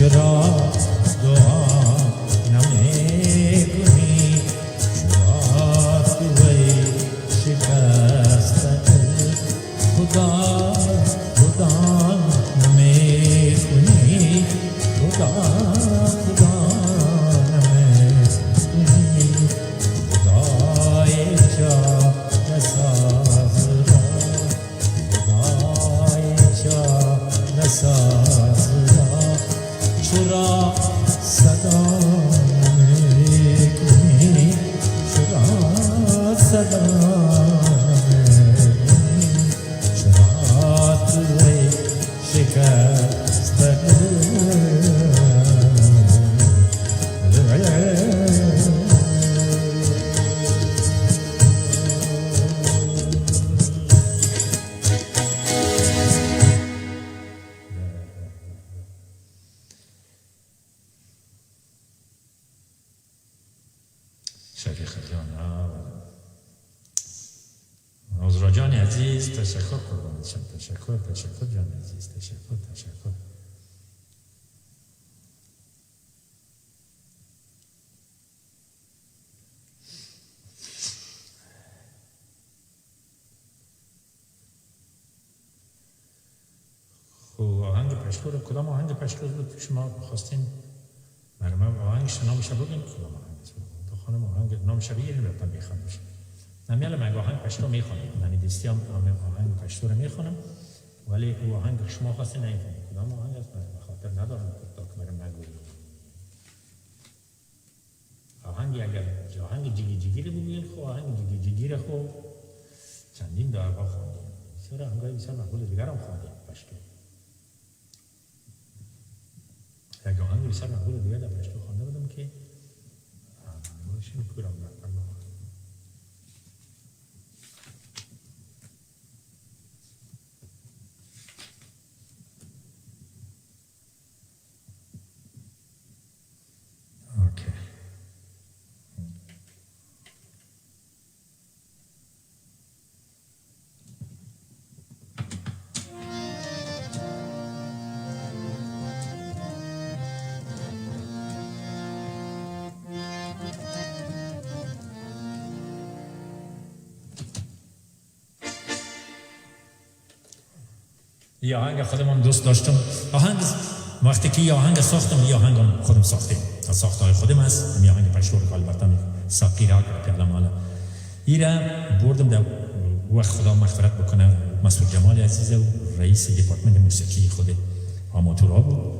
چرا دعا نمی‌کنی چرا توی شکسته خدا خدا نمی‌کنی خدا خدا نمی‌کنی خدای جا نساز را خدای جا نساز را چرا صدا نمی‌کنی چرا صدا نمی‌کنی چرا توی شکسته شفیق جان عذرا جان عزیز تشکر قربان شم تشکر جان عزیز تشکر خب آهنگ پشکور کدام آهنگ پشکور بود شما خواستین برای من آهنگش نامش بگین کدام آهنگ خانم آهنگ نام شبیه رو براتون میخوانم نمیاله من آهنگ پشتو میخوانم من دستیام آهنگ پشتو رو میخوانم ولی او آهنگ شما خواسته نمیخوانم کدام آهنگ است خاطر ندارم تا که برم نگویم آهنگی اگر آهنگ جیگی رو بگوین خب آهنگ جیگی رو خب چندین دارها خواندیم چرا آهنگای بسیار مقبول دیگر هم خواندیم پشتو اگر آهنگ بسیار مقبول دیگر در پشتو خوانده بودم که شنو پورم نکنم اوکی یه آهنگ خودم دوست داشتم آهنگ وقتی که یه آهنگ ساختم یه آهنگ خودم ساختم از ساختهای خودم هست یه آهنگ پشتور که البته ساقی را کرده مالا ایرا بردم در وقت خدا مغفرت بکنه مسعود جمال عزیز و رئیس دپارتمان موسیقی خود آماتورا بود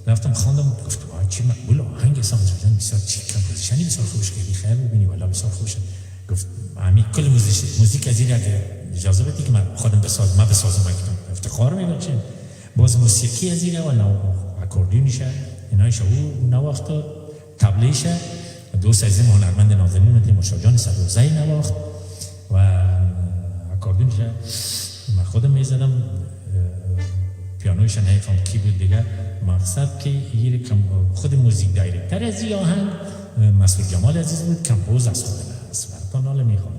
رفتم خواندم گفتم چی مقبول آهنگ ساز بودن بسیار چی کمپوزیشنی بسیار خوش کردی خیر ببینی والا بسیار خوشه گفت همین کل موزیک از این اجازه بدی که من خودم بسازم من بسازم افتخار می‌کنم باز موسیقی از این و نو اکوردیونشه اینایش او نواخت تبلیشه دوست عزیزم هنرمند نازنین مشا جان سروزی نواخت و اکوردیونشه من خودم میزدم پیانوش نمیفهم کی بود دیگه مقصد که یه خود موزیک دایرکتر از این آهنگ مسعود جمال عزیز بود کمپوز از خودم است براتون حالا میخوام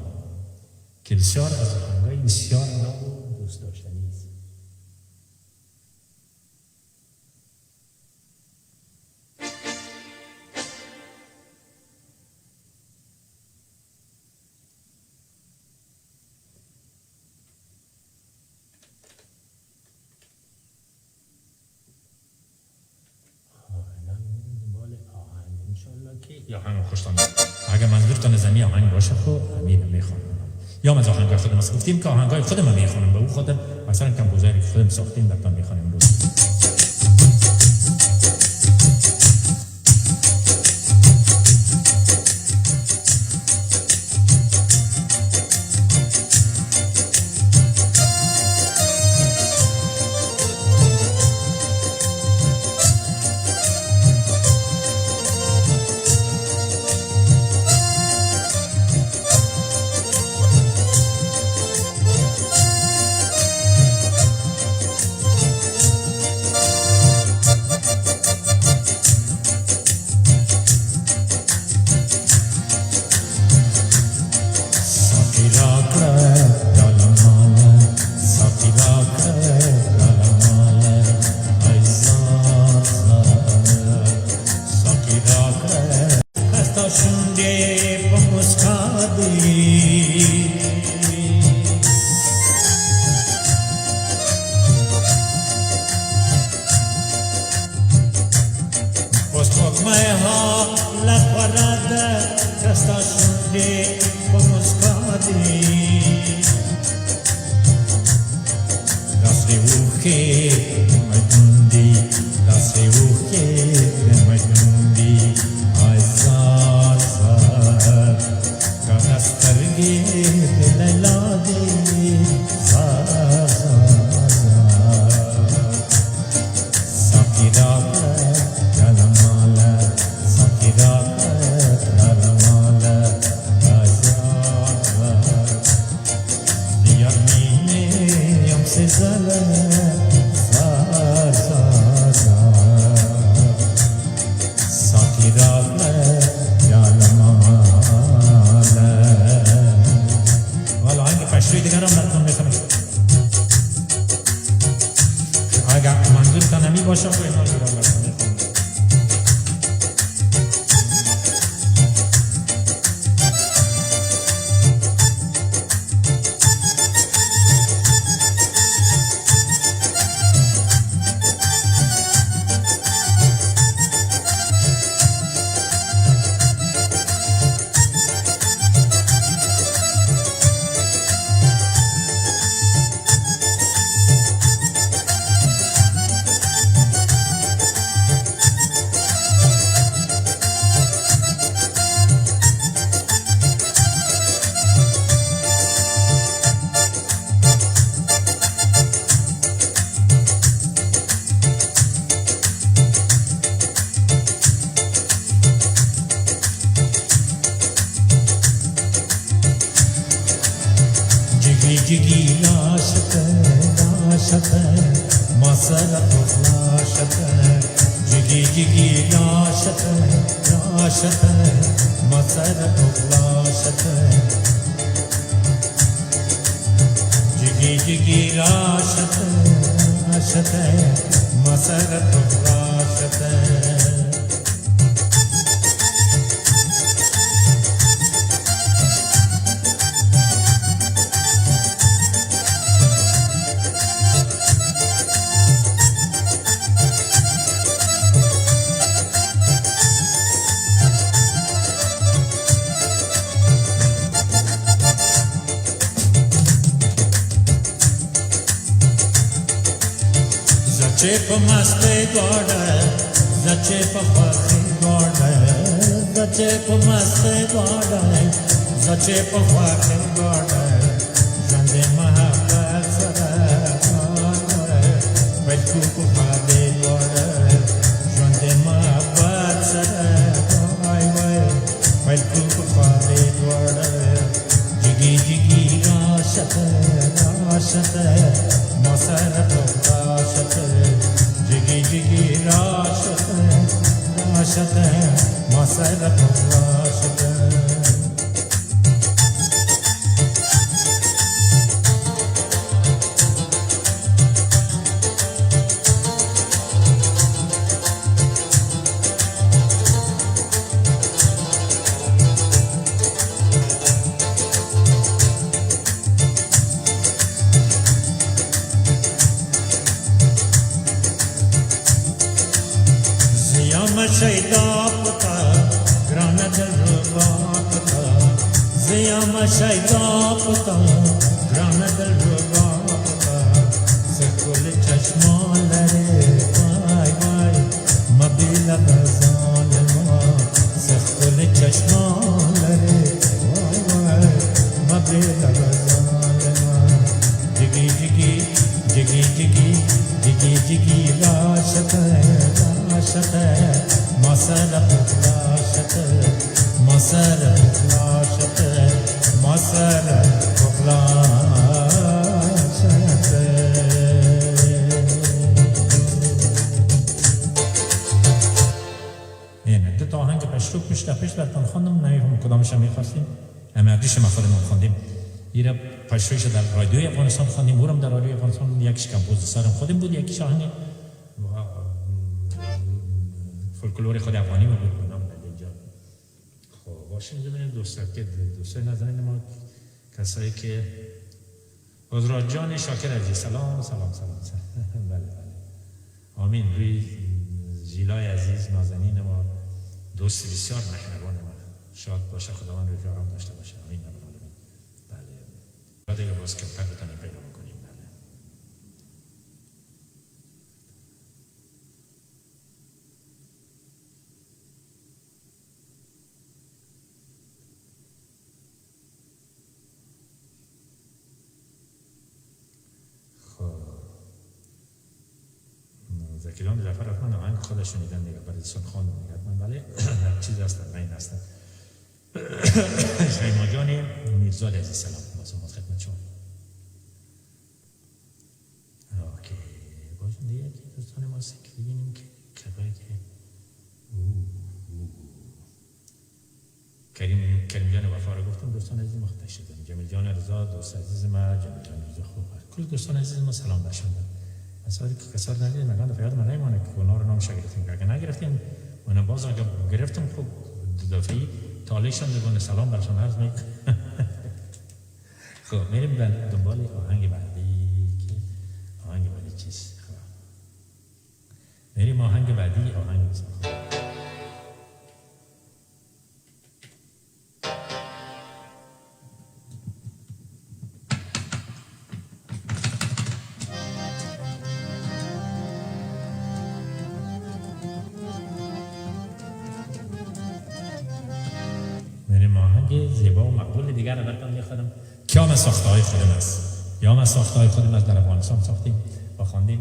که بسیار از آهنگای بسیار نو دوست داشتنی است یا آهنگ خوشتان اگر منظورتان از این آهنگ باشه خب امیر میخوانم یا من آهنگای خودم گفتیم که آهنگای خودم میخوانم به او خودم مثلا کمپوزری خودم ساختیم براتون میخوانم امروز شیدا پتا گران رباطتا زیام شیداقتا گران دل رباطتا سکل چشمان لره وای وای مبیل بزان ما سکل چشمان لره وای وای مبیل بزان ما جگی جگی جگی جگی جگی جگی راشت راشت مسألة راشت مسألة راشت مسألة راشت اینه دو تا آهنگ پشتوک پیش براتون خواندم نمیفهم کدامش هم میخواستیم اما دوشم خودمون خواندیم ایرا پشتوکش در رادیوی افغانستان خواندیم اورم در رادیوی افغانستان یکیش کمپوزیسورم خودم بود یکیش آهنگ فولکلور خود افغانی بود نام اینجا خب باشه اینجا دوستای نازنین ما کسایی که حضرت جان شاکر عزیز سلام بله آمین روی جیلای عزیز نازنین ما دوست بسیار مهربان ما شاد باشه خداوند رفاقم داشته باشه آمین بله بعد دیگه باز کمتر بتونیم پیدا میکنیم بله زکیلان جعفر افغان آهنگ خودش شنیدن دیگه برای دوستان خواندم دیگه حتما ولی چیز هستن نه این هستن شیما جان میرزا عزیز سلام با خدمت شما اوکی باشون دیگه که دوستان ما سکر ببینیم که کبایی که کریم جان وفا رو گفتم دوستان عزیز ما خطش شدن جمیل جان رضا دوست عزیز ما جمیل جان رضا خوب کل دوستان عزیز ما سلام برشون مسائلی که کسر ندید مگان دفعه یاد من نمیمونه که اونا رو نامش گرفتیم اگه نگرفتیم اونا باز اگه گرفتم خب دفعی تالیشان دیگونه سلام برشان عرض می خب میریم دنبال آهنگ بعدی که آهنگ بعدی چیست خب میریم آهنگ بعدی آهنگ زیبا و مقبول دیگر رو براتون می‌خوانم که هم از ساخته‌های خودم است یا هم از ساخته‌های خودم از در افغانستان ساختیم و خواندیم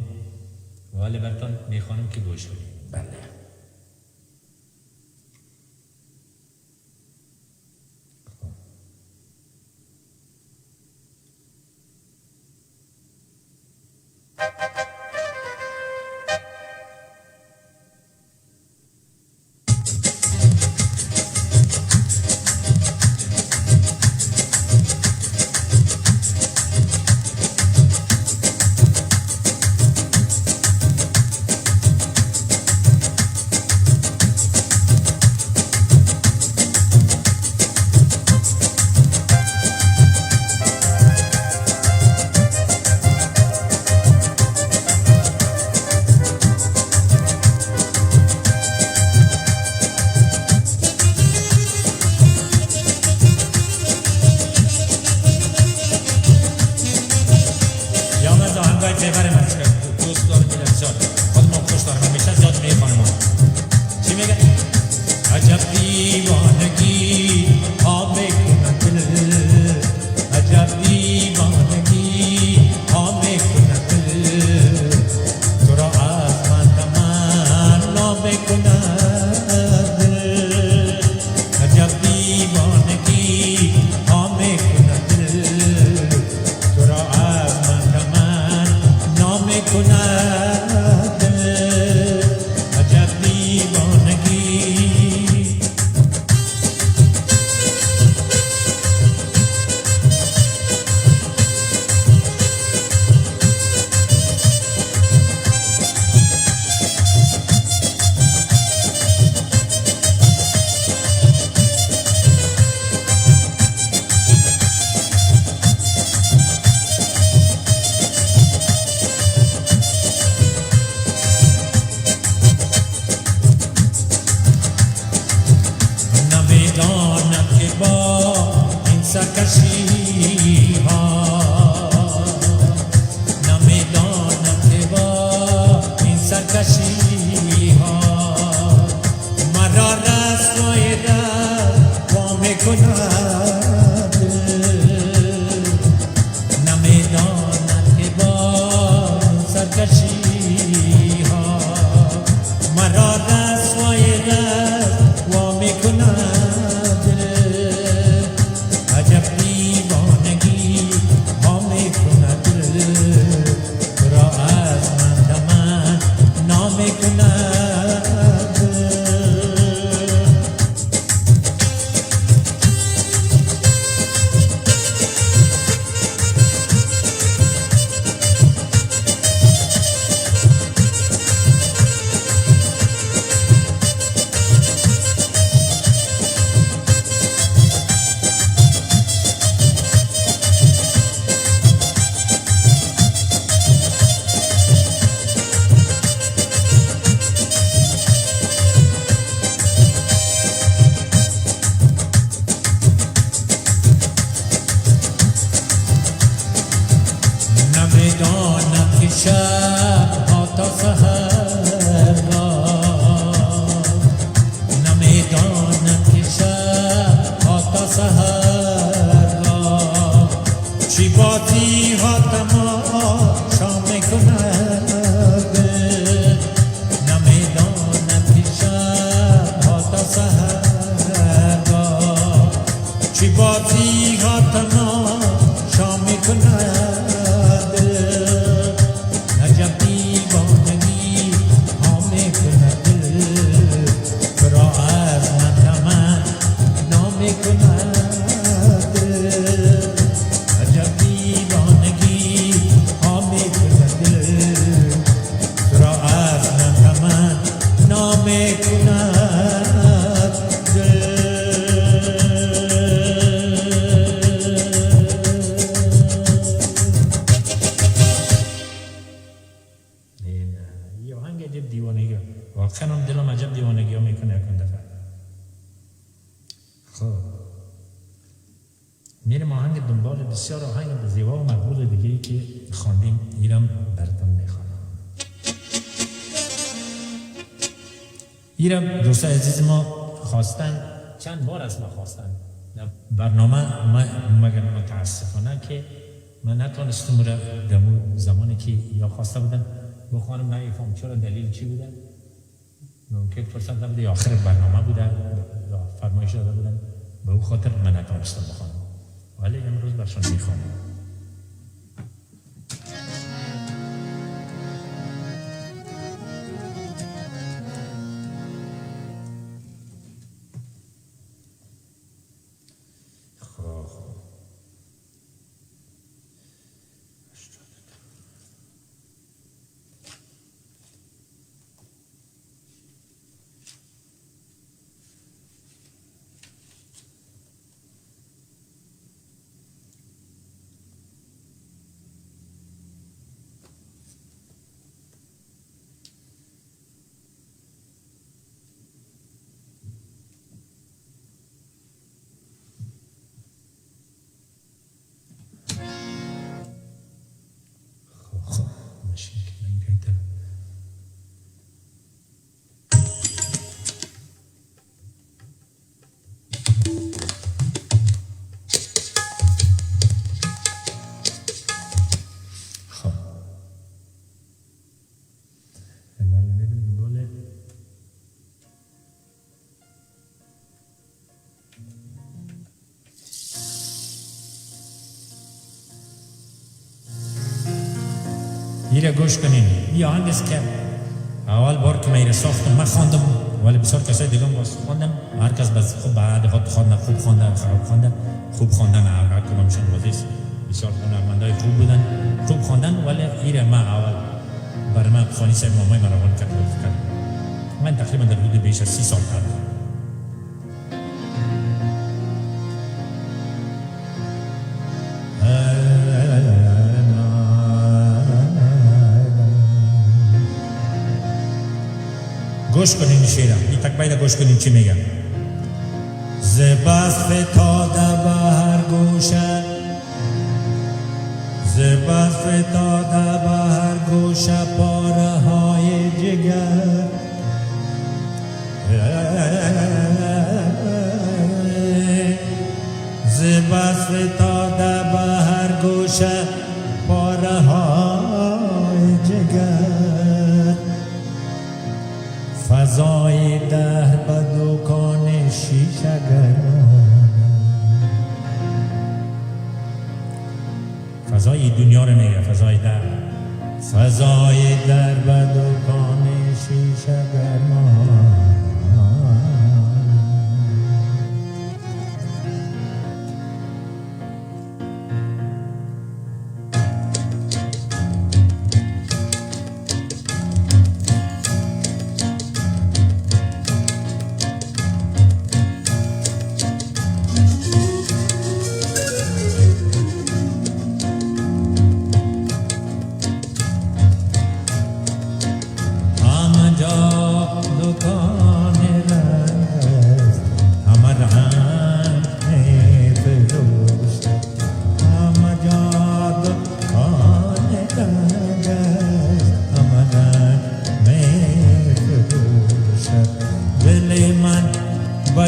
ولی براتون می‌خوانم که گوش کنید بله شب ها تا سحر نمیدانم که شب ها تا سحر چی بازی ها تماشا میکند نمیدانم که شب ها تا سحر چی بازی ها تماشا میکند واقعا دلم عجب دیوانگی ها میکنه یکن دفعه. خب میریم آهنگ دنبال بسیار آهنگ زیبا و مقبول دیگری که خواندیم ایرم براتون میخوانم. ایرم دوستای عزیز ما خواستن، چند بار از ما خواستن برنامه مگر متاسفانه که من نتونستم را در زمانی که یا خواسته بودن بخوانم نمیفهم چرا دلیل چی بوده، ممکن فرصت نبوده یا آخر برنامه بوده یا فرمایش داده بودن به او خاطر من نتونستم بخوانم، ولی امروز برشان میخوانم. ایره گوش کنین، این آهنگ است که اول بار که من ساختم من خواندم ولی بسیار کسای دیگه هم خواندن، هر کس بس خوب بعد خود خواندن، خوب خواندن، خراب خواندن، خوب خواندن، هر کدومشون وظیفه بسیار هنرمندای خوب بودن، خوب خواندن، ولی ایره من اول برای من خانی صاحب مامای من روان کرد. من تقریبا در حدود بیش از 30 سال کردم. گوش کنین شیرم، این تک باید گوش کنین چی میگم. زباس فتاده به هر گوشه، زباس فتاده به هر گوشه پاره های جگر، زباس فتاده به هر گوشه پاره های جگر، فضای ده به دکان شیشه گران، فضای دنیا رو میگه، فضای در، فضای در به دکان شیشه گران.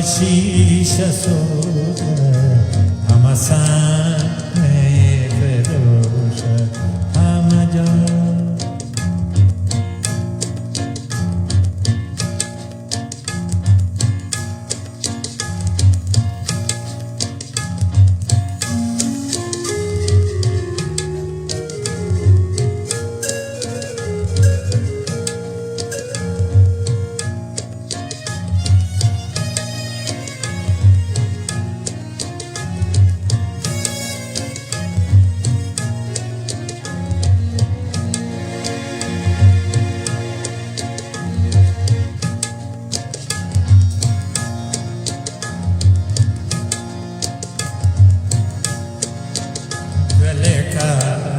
شیشه سوزه همه سنگ فروشه همه جا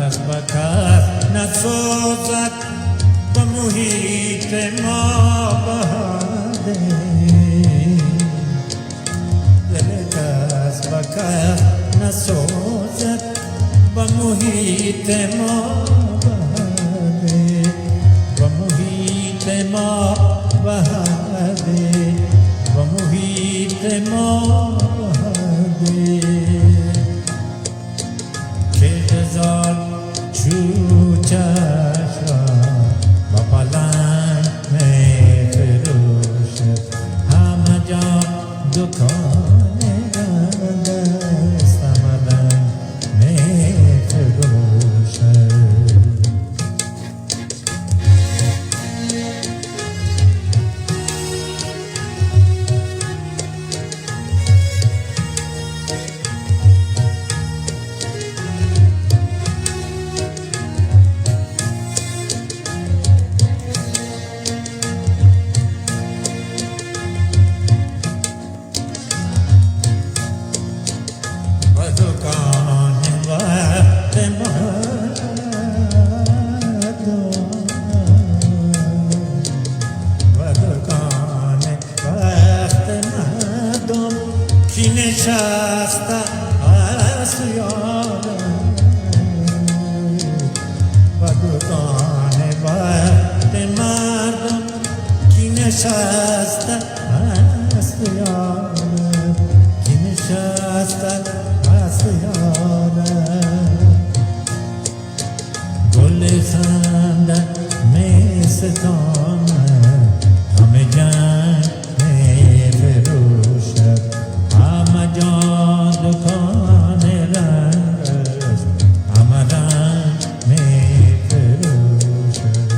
از بکر نسازد و محیط ما بهاده دل از بکر نسازد و محیط ما بهاده و محیط ما بهاده و محیط ما بهاده هزار چوچش را با پلنگ می فروشد همه جا دکان دست آمدن می فروشد نشسته است یارم و دکان وقت مردم کی نشسته است یارم کی نشسته است یارم گل خنده می ستاند همه جنگ می فروشد همه جا دکان رنگ است همه رنگ می فروشد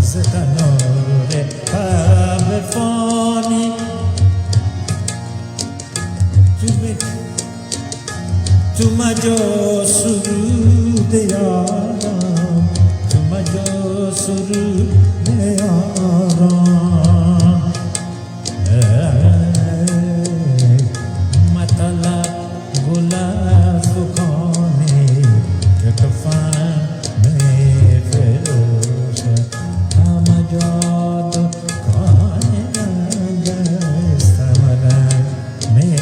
ز تنور تب فانی تو مجا سرود یارم تو مجا سرود یارم مطلب گل از دکانی که کفن می فروشد همه جا دکان رنگ است همه رنگ می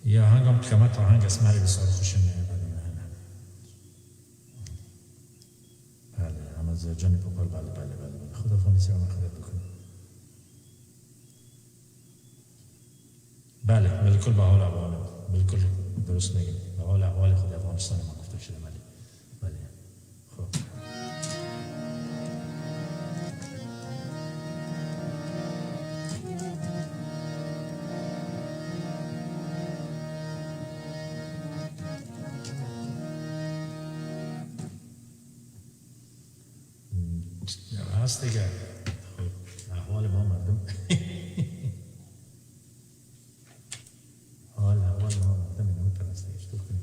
یا آهنگم قیامت آهنگ است مرا بسیار خوش میاد بله اما جان پوپل بله بله بله خدا فانیسی و خدا بکنه بله بالکل به حال احوال بالکل درست میگیم به حال احوال خود افغانستان ما گفته شده بله بله خب هست دیگه. خب احوال ما مردم احوال ما مردم اینو پرستش تو کنیم.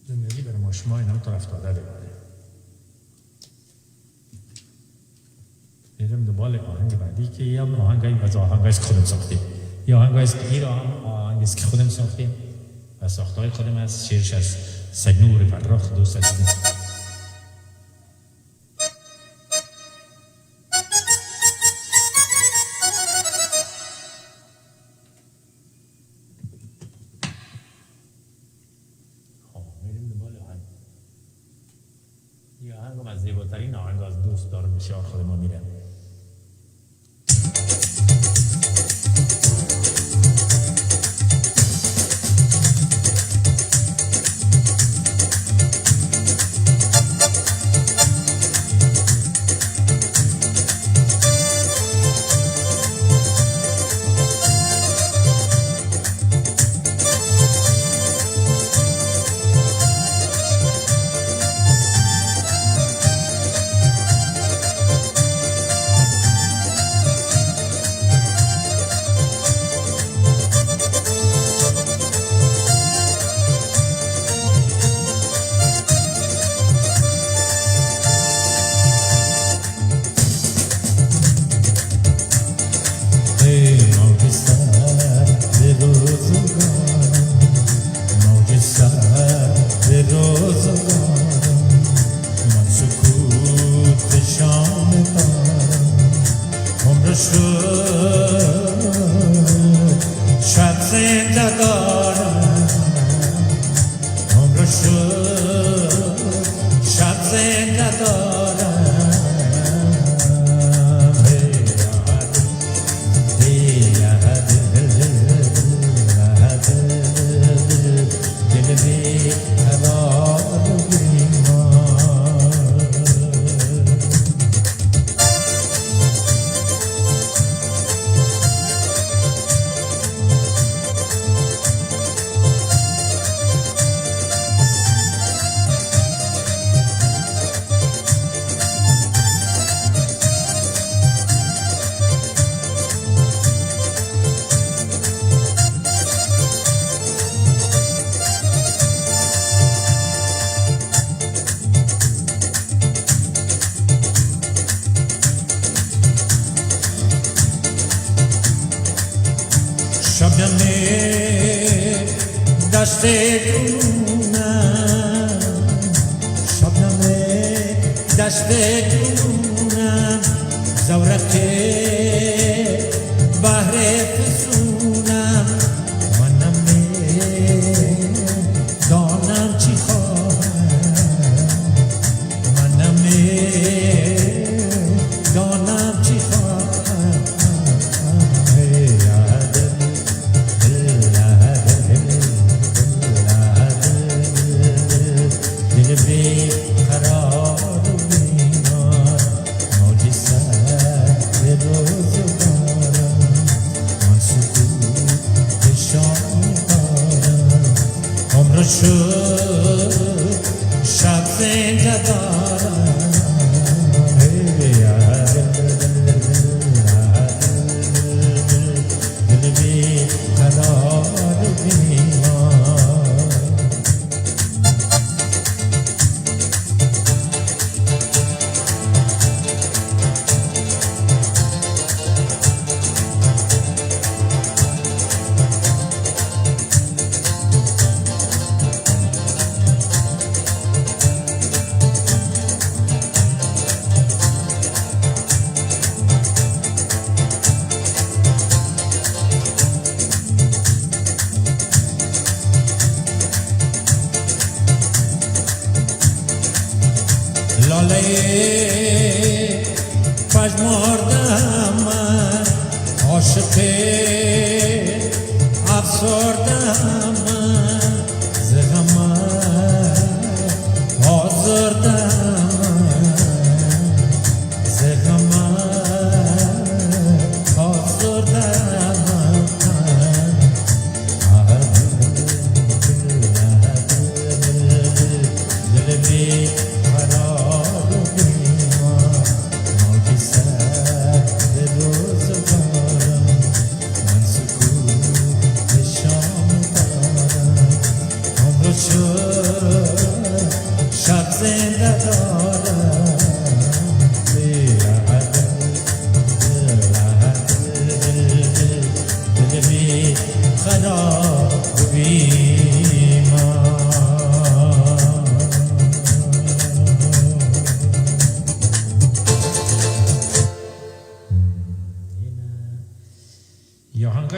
زندگی برای ما شما اینو طرف داده دیگه. میرم دنبال آهنگ بعدی که یا آهنگایی از آهنگایی که خودم ساختیم یا آهنگایی که این آهنگایی که خودم ساختیم و ساختهای خودم از شیرش از سگنور فرخ دوست داشتیم. یا آهنگ از زیباترین آهنگ از دوست دارم بسیار خود ما میرم.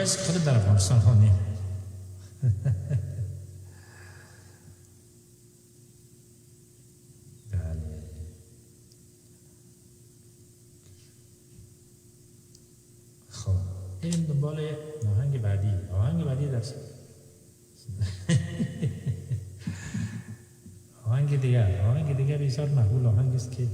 آهنگایش خود در افغانستان ها نیم بله خب بریم دنبال آهنگ بعدی در آهنگ دیگر بسیار مقبول آهنگ است که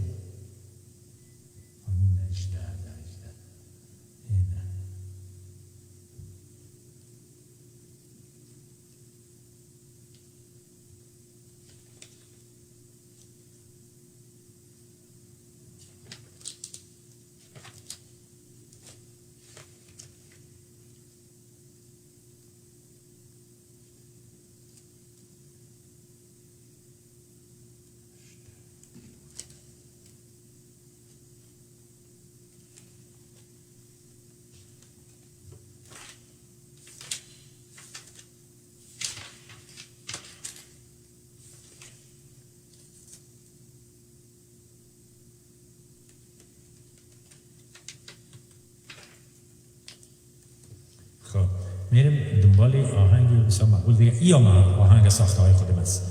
میریم دنبال آهنگ بسیار مقبول دیگه. این آهنگ ساخته های خودم است،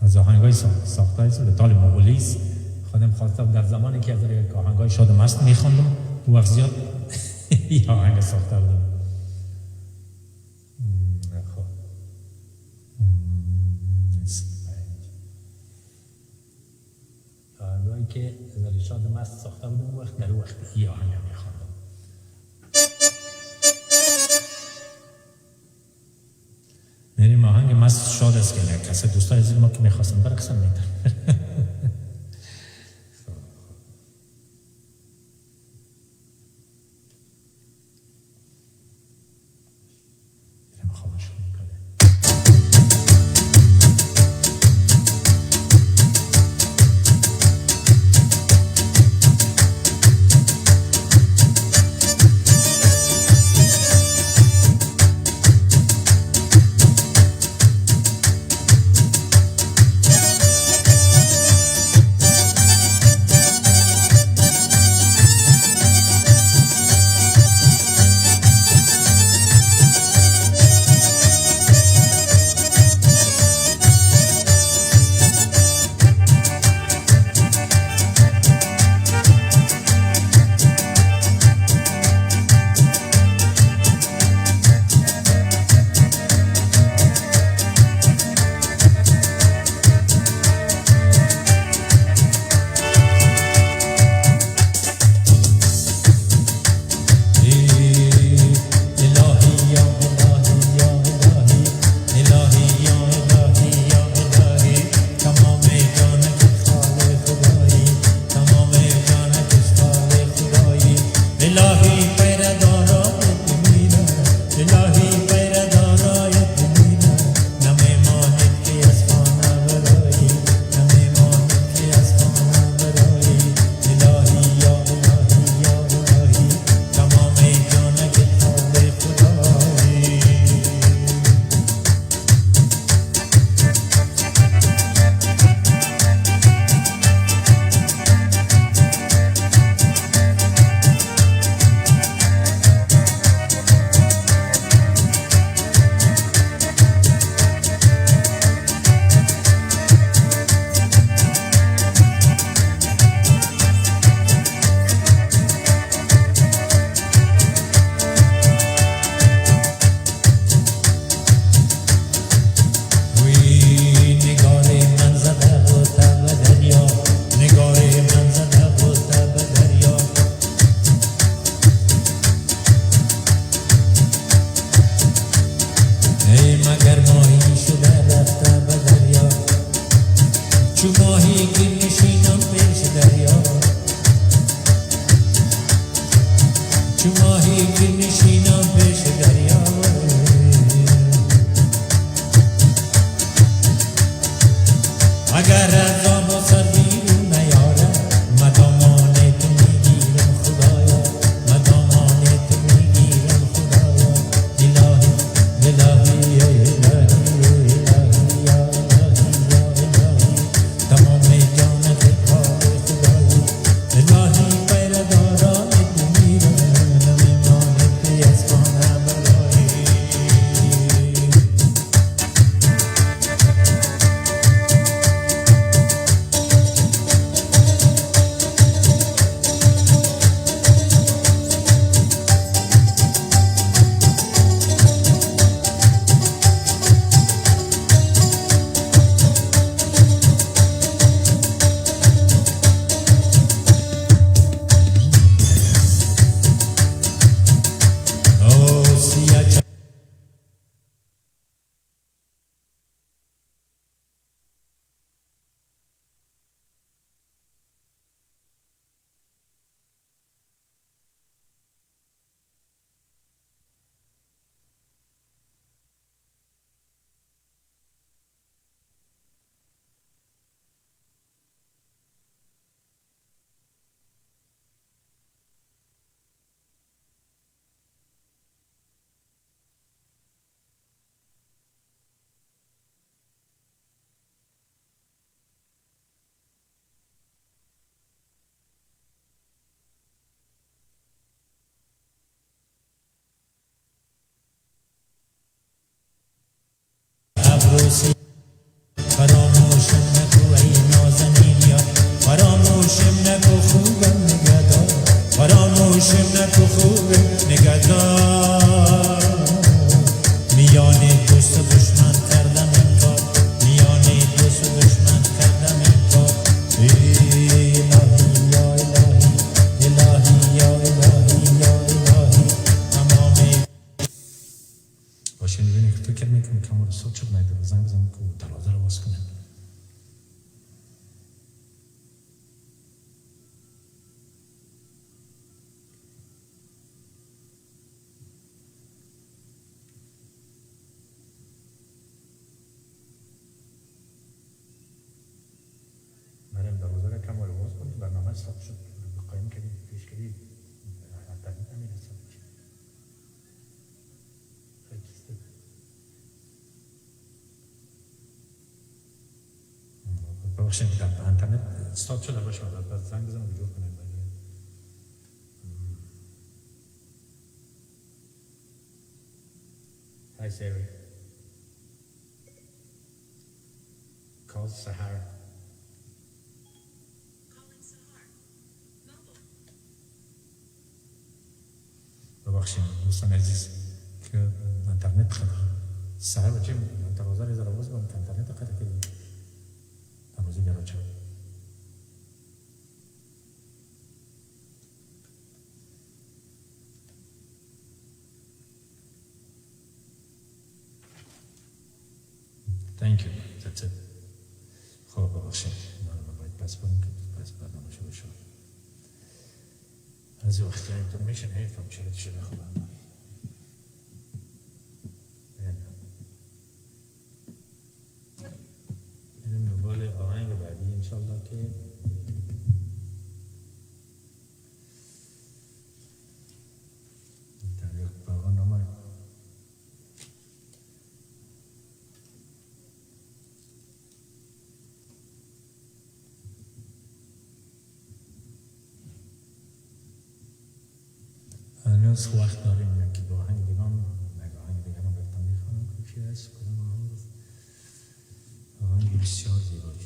از آهنگ های ساخته های لطال مغولیست. خودم خواستم در زمانی که از یک آهنگ های شاد مست میخوندم اون وقت زیاد این آهنگ ساخته بودم. خب آهنگایی که از شاد مست ساخته بودم اون وقت در وقت این آهنگ میخوندم. میریم آهنگ مست شاد است که نه کسی دوستای عزیز ما که میخواستم برقصم میدن. Yes, عروسی فراموشم نکو ای نازنین یار فراموشم نکو خوبم نگهدار فراموشم نکو خوبم نگهدار میان دوست و دشمن کردم این کار میان دوست و دشمن کردم این کار الهی یا الهی الهی یا الهی یا الهی تمام باشه میبینی که فکر میکنم که امروز صبح شد نایده زنگ بزنم که دروازه رو باز کنم مریم دروازه رو کم رو باز کنید برنامه صبح شد قایم کردید پیش کردید تقریب نمیرسد خیلی کسته ببخشید اینترنت استارت شده باشه بعد زنگ بزنم و جور کنید Hi Siri. Call Sahara. Calling Sahar. Mobile. ببخشید دوستان عزیز که اینترنت خراب سهر بچه دروازه رو زیر باز کنم که اینترنت خراب کردی دروازه گرا چه Thank you. That's it. خب ببخشید من باید بس کنم که بس برنامه شروع شد از وقتی اینطور میشه حیفم شده خوبم اینم دنبال آهنگ بعدی انشالله که در یک برنامه هنوز وقت داریم یکی دو آهنگ دیگه هم آهنگ دیگه هم رفتم میخوانم که چی هست کدوم آهنگ بسیار زیبایی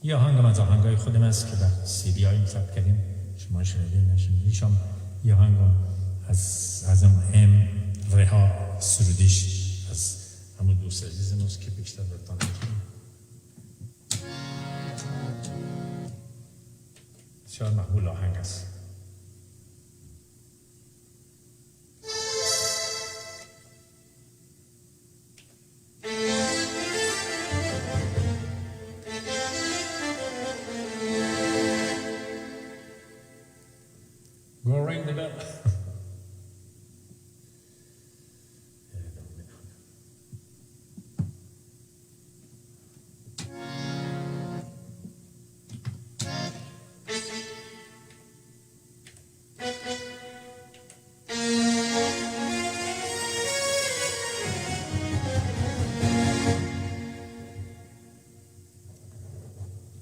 یه آهنگ از آهنگای خودم است که در سیدی هاییم ثبت کردیم شما شنیدین نشنیدیش هم یه آهنگ از ام رها سرودیش از همون دوست عزیزموز که بیشتر برتان میکنیم بسیار محبول آهنگ است Go ring the bell.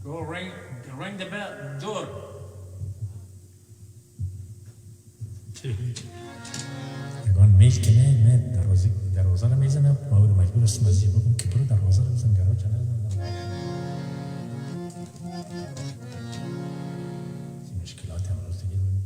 Go ring the bell. Door. اگان میل کنه من دروازه رو میزنم ما رو مجبور است مزید بگم که برو دروازه رو بزن گراج نزن مشکلات هم روز دیگه بودیم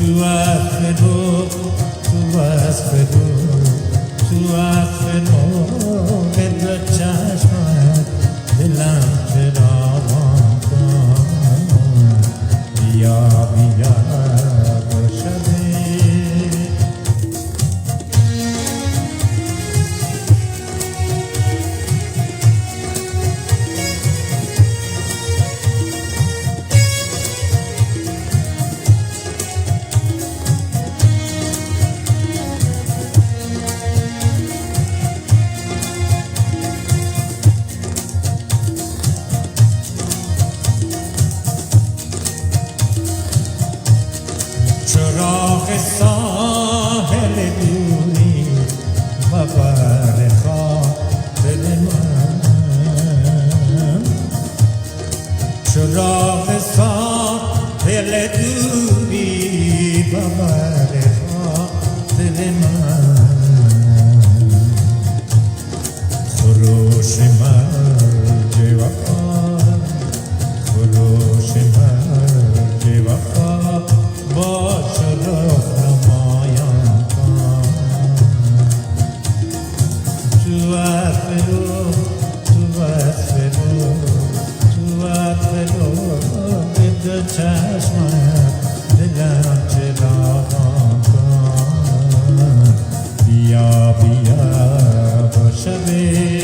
تو عطر رو تو عطر رو تو عطر رو به دو چشمت دلم چراغان کن بیا بیا بشده چراغ ساحل دوری و بر خاطر من چراغ ساحل دوری و بر خاطر من خروش مرج وفا خروش مرج وفا با شرف نمایان کن تو عطر رو تو عطر رو تو عطر رو به دو چشمت دلم چراغان کن بیا بیا با شبه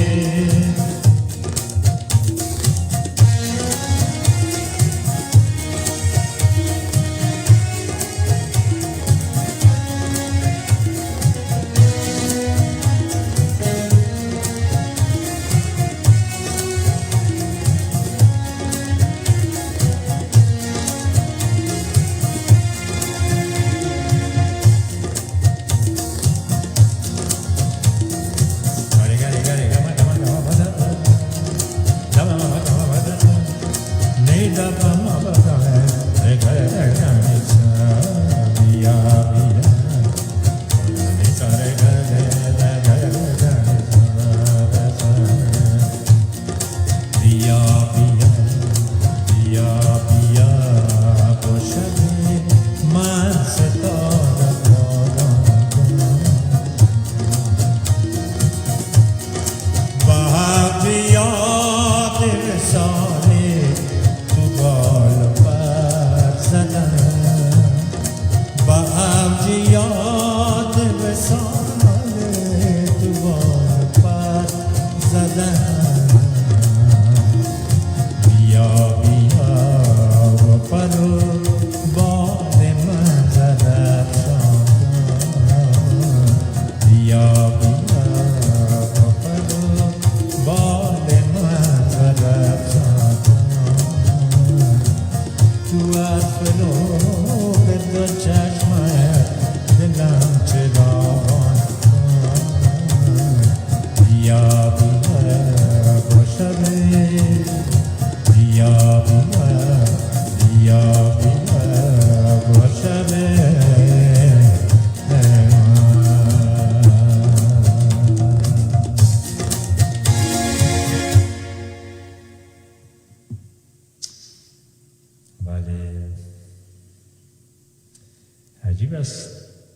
عجیب است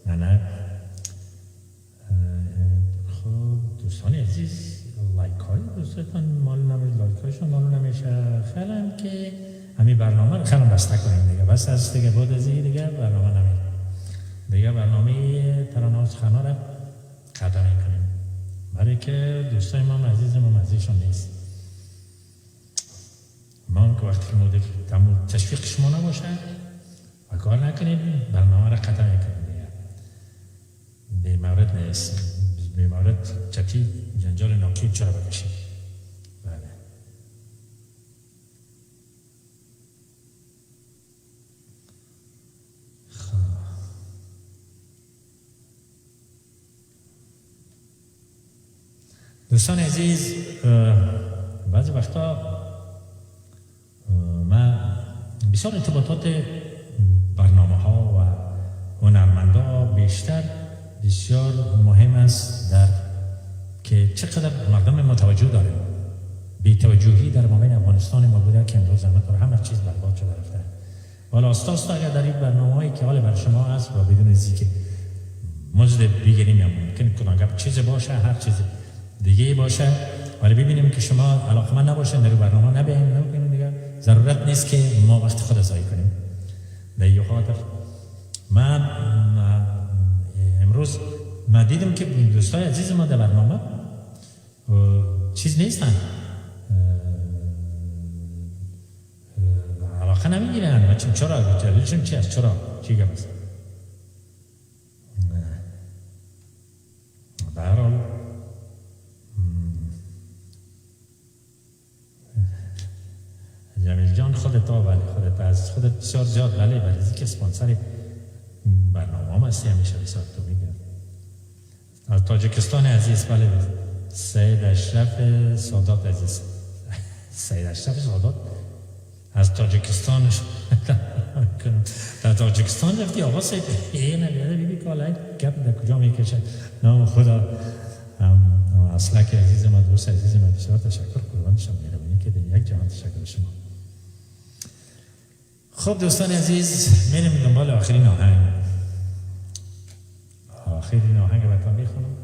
نه خب دوستان عزیز لایک های دوستان معلوم نمیشه لایک هایشون معلوم نمیشه خیلی که همین برنامه رو خیلی بسته کنیم دیگه بس از دیگه بعد از دیگه برنامه نمید دیگه برنامه ترانه خانه را ختم کنیم برای که دوستای ما عزیزشون نیست ما که وقتی که مدیر تشویق شما نباشه و کار نکنید برنامه را ختم کنید دیگه به مورد نیست به مورد چکی جنجال ناکید چرا بکشید بله دوستان عزیز بعضی وقتا من بسیار ارتباطات برنامه ها و هنرمندا بیشتر بسیار مهم است در که چقدر مردم متوجه داریم بی‌توجهی در مابین افغانستان ما بوده که امروز همه چیز برباد شده رفته حالا استاد اگر در این برنامه‌هایی که حالا بر شما هست و بدون از که مزد بگیریم یا ممکن کدام چیز باشه هر چیز دیگه باشه ولی ببینیم که شما علاقمند نباشین در برنامه نبینیم دیگه ضرورت نیست که ما وقت خود ضایع کنیم. در این خاطر من امروز ما دیدم که دوستای عزیز ما در برنامه چیز نیستن علاقه نمیگیرن و چرا دلیلشون چی است چی گپ است به هر حال جمیل جان خودت از خودت بسیار زیاد ولی که اسپانسر برنامه هم هستی همیشه بسیار تو میگم از تاجیکستان عزیز بله سید اشرف سادات عزیز سید اشرف سادات از تاجیکستان در تاجیکستان رفتی آقا سید نمیاده بیبی کالای گپ در کجا میکشه نام خدا اصلک عزیز ما دوست عزیز ما بسیار تشکر قربان شما مهربانی که در یک جهان تشکر شما. خب دوستان عزیز میریم دنبال آخرین آهنگ براتون میخونم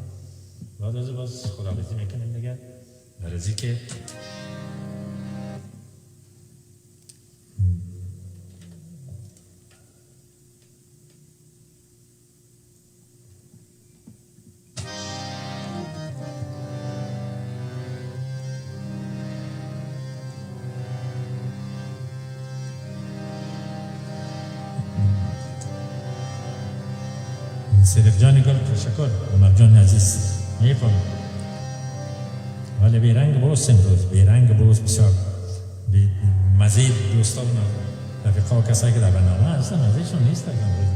بعد از باز خداحافظی میکنیم دیگه در ازی که صدق جان گل تشکر عمر جان عزیز میفهم ولی بیرنگ باست امروز بیرنگ باست بسیار مزید دوستان رفیقا و کسایی که در برنامه هستن مزیدشون نیست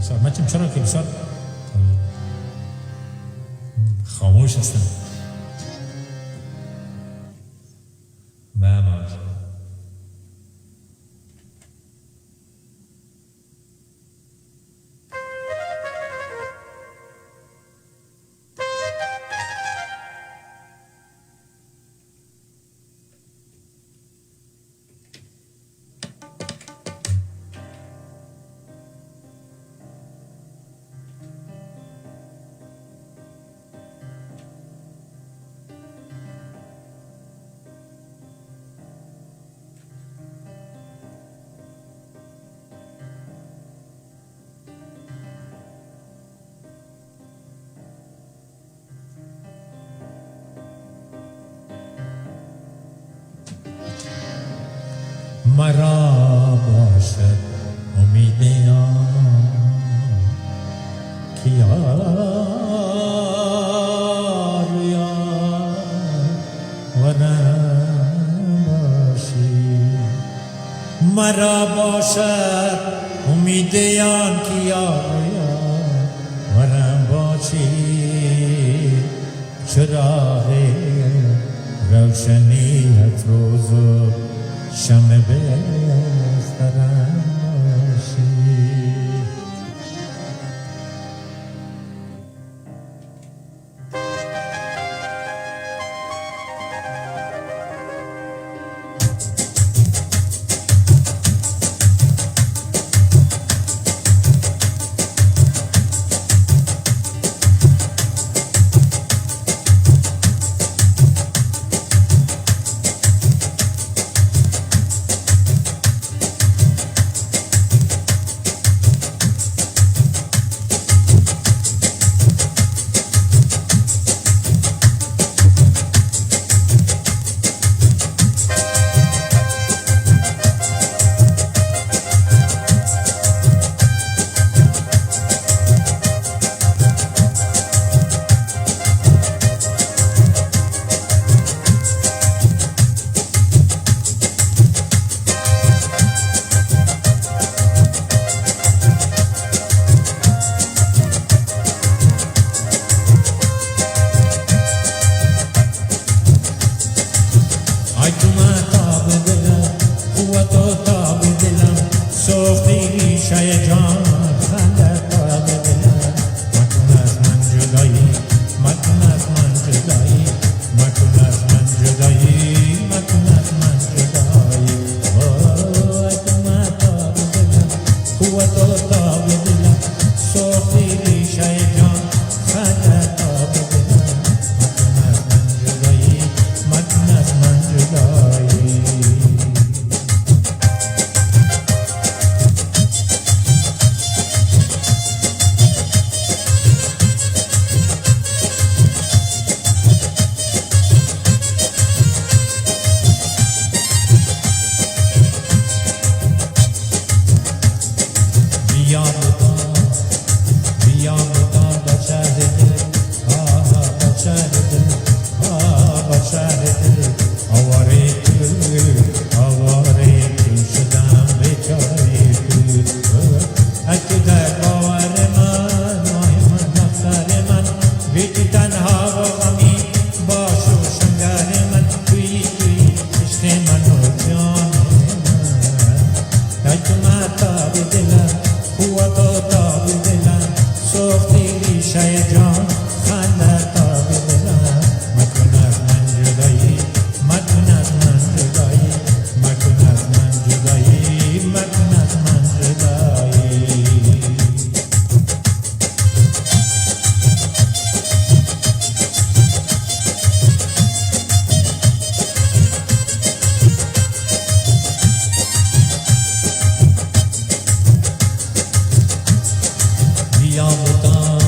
بسیار من چرا که بسیار خاموش هستم مرا باشد امید که یار و نباشی مرا باشد امید که یار و نباشی چراغ روشنیت روزو شمع بسترم باشی بیا بتا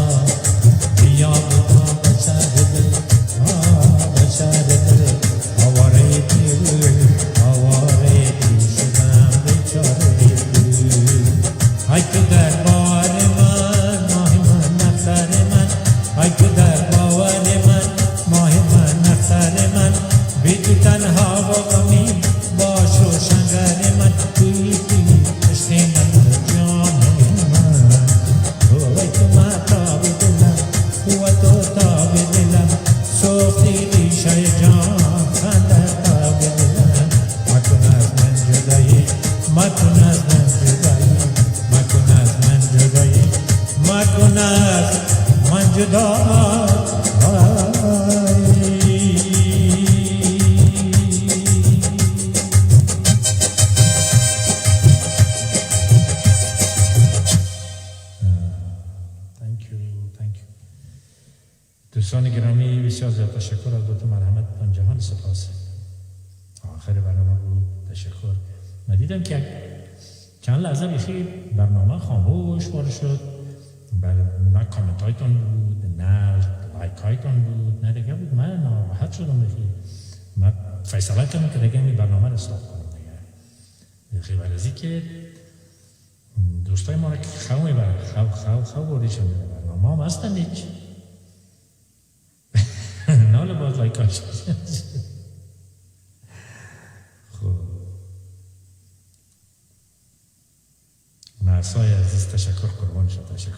بچه دل بچه دل آواره دل شدم بیچاره دل ای تو در بار من ماه من نفتر من ای تو در بار من ماه من نفتر من بی تو تنها و غمی باش و شنگر من توی عشق من جان من ای تو مطاب دلم و تو تاب دلم سوختی ریشه جان خنده تاب دلم مکن از من جدایی مکن از من جدایی مکن از من جدایی مکن از من جدایی دوستان گرامی بسیار زیاد تشکر از دوتا مرحمتتان جهان سپاس آخر برنامه بود تشکر من دیدم که چند لحظه بخیر برنامه خاموش بار شد نه کامنت هایتان بود نه لایک هایتان بود نه دیگه بود من ناراحت شدم بخیر من فیصله کردم که دیگه این برنامه رو استاپ کنم دیگه بخیر برازی که دوستای ما رو که خواه میبرن خواه بردیشن برنامه هم هستن هیچ نال باز لایکاش خب مرسای عزیز تشکر قربان شد تشکر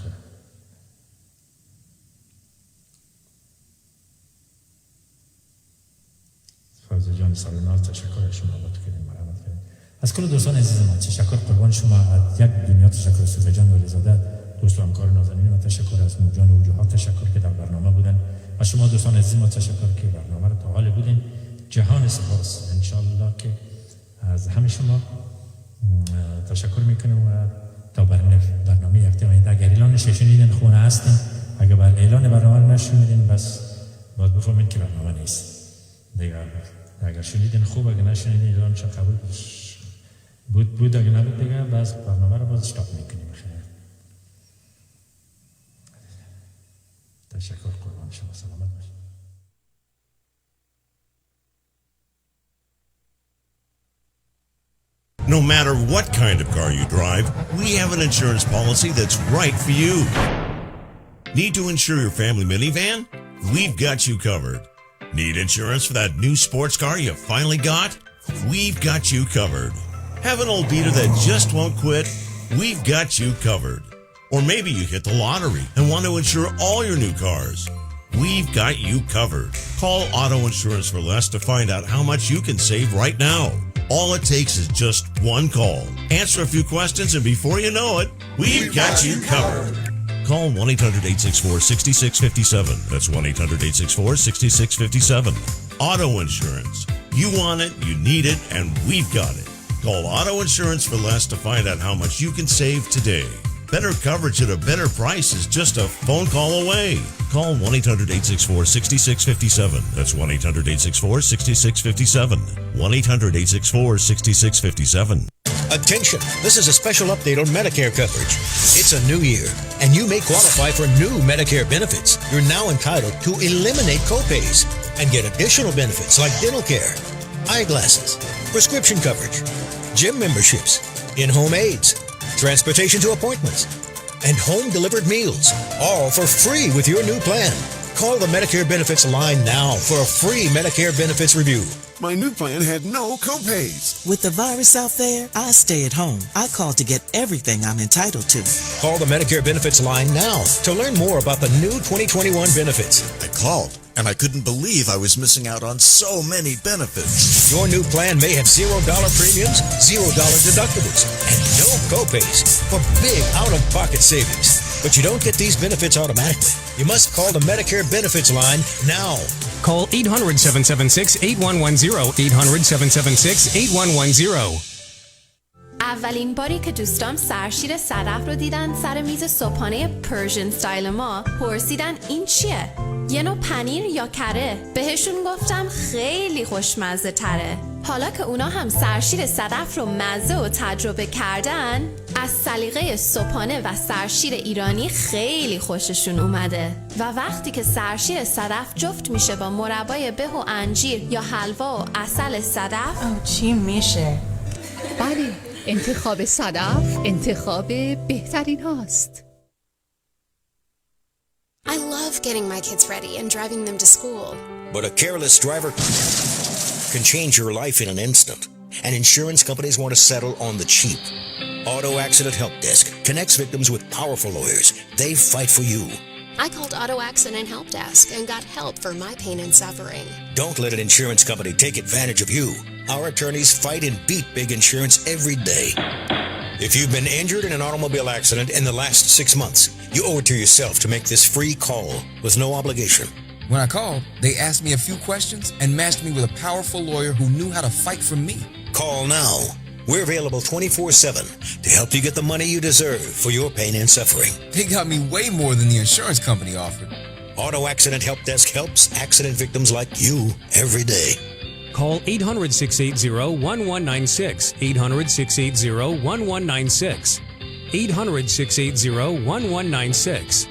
فوزه جان سالناز تشکر شما لطف کردین مرحمت کردین از کل دوستان عزیز ما تشکر قربان شما از یک دنیا تشکر صوفی جان ولیزاده دوست و همکار نازنین و تشکر از موجان وجوهات تشکر که در برنامه بودن و شما دوستان عزیز ما تشکر که برنامه رو تا حال بودین جهان سپاس انشالله که از همه شما تشکر میکنم و تا برنامه هفته آینده اگر اعلانش شنیدین خونه هستین اگر بر اعلان برنامه رو نشنیدین بس باید بفهمین که برنامه نیست دیگه اگر شنیدین خوب اگر نشنیدین اعلانش قبول بود اگر نبود دیگه بس برنامه رو باز استاپ میکنیم خیر تشکر قربان شما سلامت باشید No matter what kind of car you drive, we have an insurance policy that's right for you. Need to insure your family minivan? We've got you covered. Need insurance for that new sports car you finally got? We've got you covered. Have an old beater that just won't quit? We've got you covered. Or maybe you hit the lottery and want to insure all your new cars. We've got you covered. Call Auto Insurance for Less to find out how much you can save right now. All it takes is just one call. Answer a few questions and before you know it, we've got you covered. Call 1-800-864-6657. That's 1-800-864-6657. Auto Insurance. You want it, you need it, and we've got it. Call Auto Insurance for Less to find out how much you can save today. Better coverage at a better price is just a phone call away. Call 1-800-864-6657. That's 1-800-864-6657. 1-800-864-6657. Attention, this is a special update on Medicare coverage. It's a new year, and you may qualify for new Medicare benefits. You're now entitled to eliminate copays and get additional benefits like dental care, eyeglasses, prescription coverage, gym memberships, in-home aids, transportation to appointments, and home-delivered meals, all for free with your new plan. Call the Medicare Benefits line now for a free Medicare Benefits review. My new plan had no copays. With the virus out there, I stay at home. I call to get everything I'm entitled to. Call the Medicare Benefits line now to learn more about the new 2021 benefits. I called, and I couldn't believe I was missing out on so many benefits. Your new plan may have $0 premiums, $0 deductibles, and no copays for big out-of-pocket savings. But you don't get these benefits automatically. You must call the Medicare Benefits line now. Call 800-776-8110, 800-776-8110. اولین باری که دوستام سرشیر صدف رو دیدن سر میز صبحانه پرژن ستایل ما پرسیدن این چیه؟ یه نوع پنیر یا کره؟ بهشون گفتم خیلی خوشمزه تره. حالا که اونا هم سرشیر صدف رو مزه و تجربه کردن، از سلیقه صبحانه و سرشیر ایرانی خیلی خوششون اومده و وقتی که سرشیر صدف جفت میشه با مربای به و انجیر یا حلوا و عسل صدف، چی میشه؟ بله، انتخاب صدف انتخاب بهترین هاست. I love getting my kids ready and driving them to school. But a careless driver can change your life in an instant. And insurance companies want to settle on the cheap. Auto Accident Help Desk connects victims with powerful lawyers. They fight for you. I called Auto Accident Help Desk and got help for my pain and suffering. Don't let an insurance company take advantage of you. Our attorneys fight and beat big insurance every day. If you've been injured in an automobile accident in the last 6 months, you owe it to yourself to make this free call with no obligation. When I called, they asked me a few questions and matched me with a powerful lawyer who knew how to fight for me. Call now. We're available 24/7 to help you get the money you deserve for your pain and suffering. They got me way more than the insurance company offered. Auto Accident Help Desk helps accident victims like you every day. Call 800-680-1196. 800-680-1196. 800-680-1196.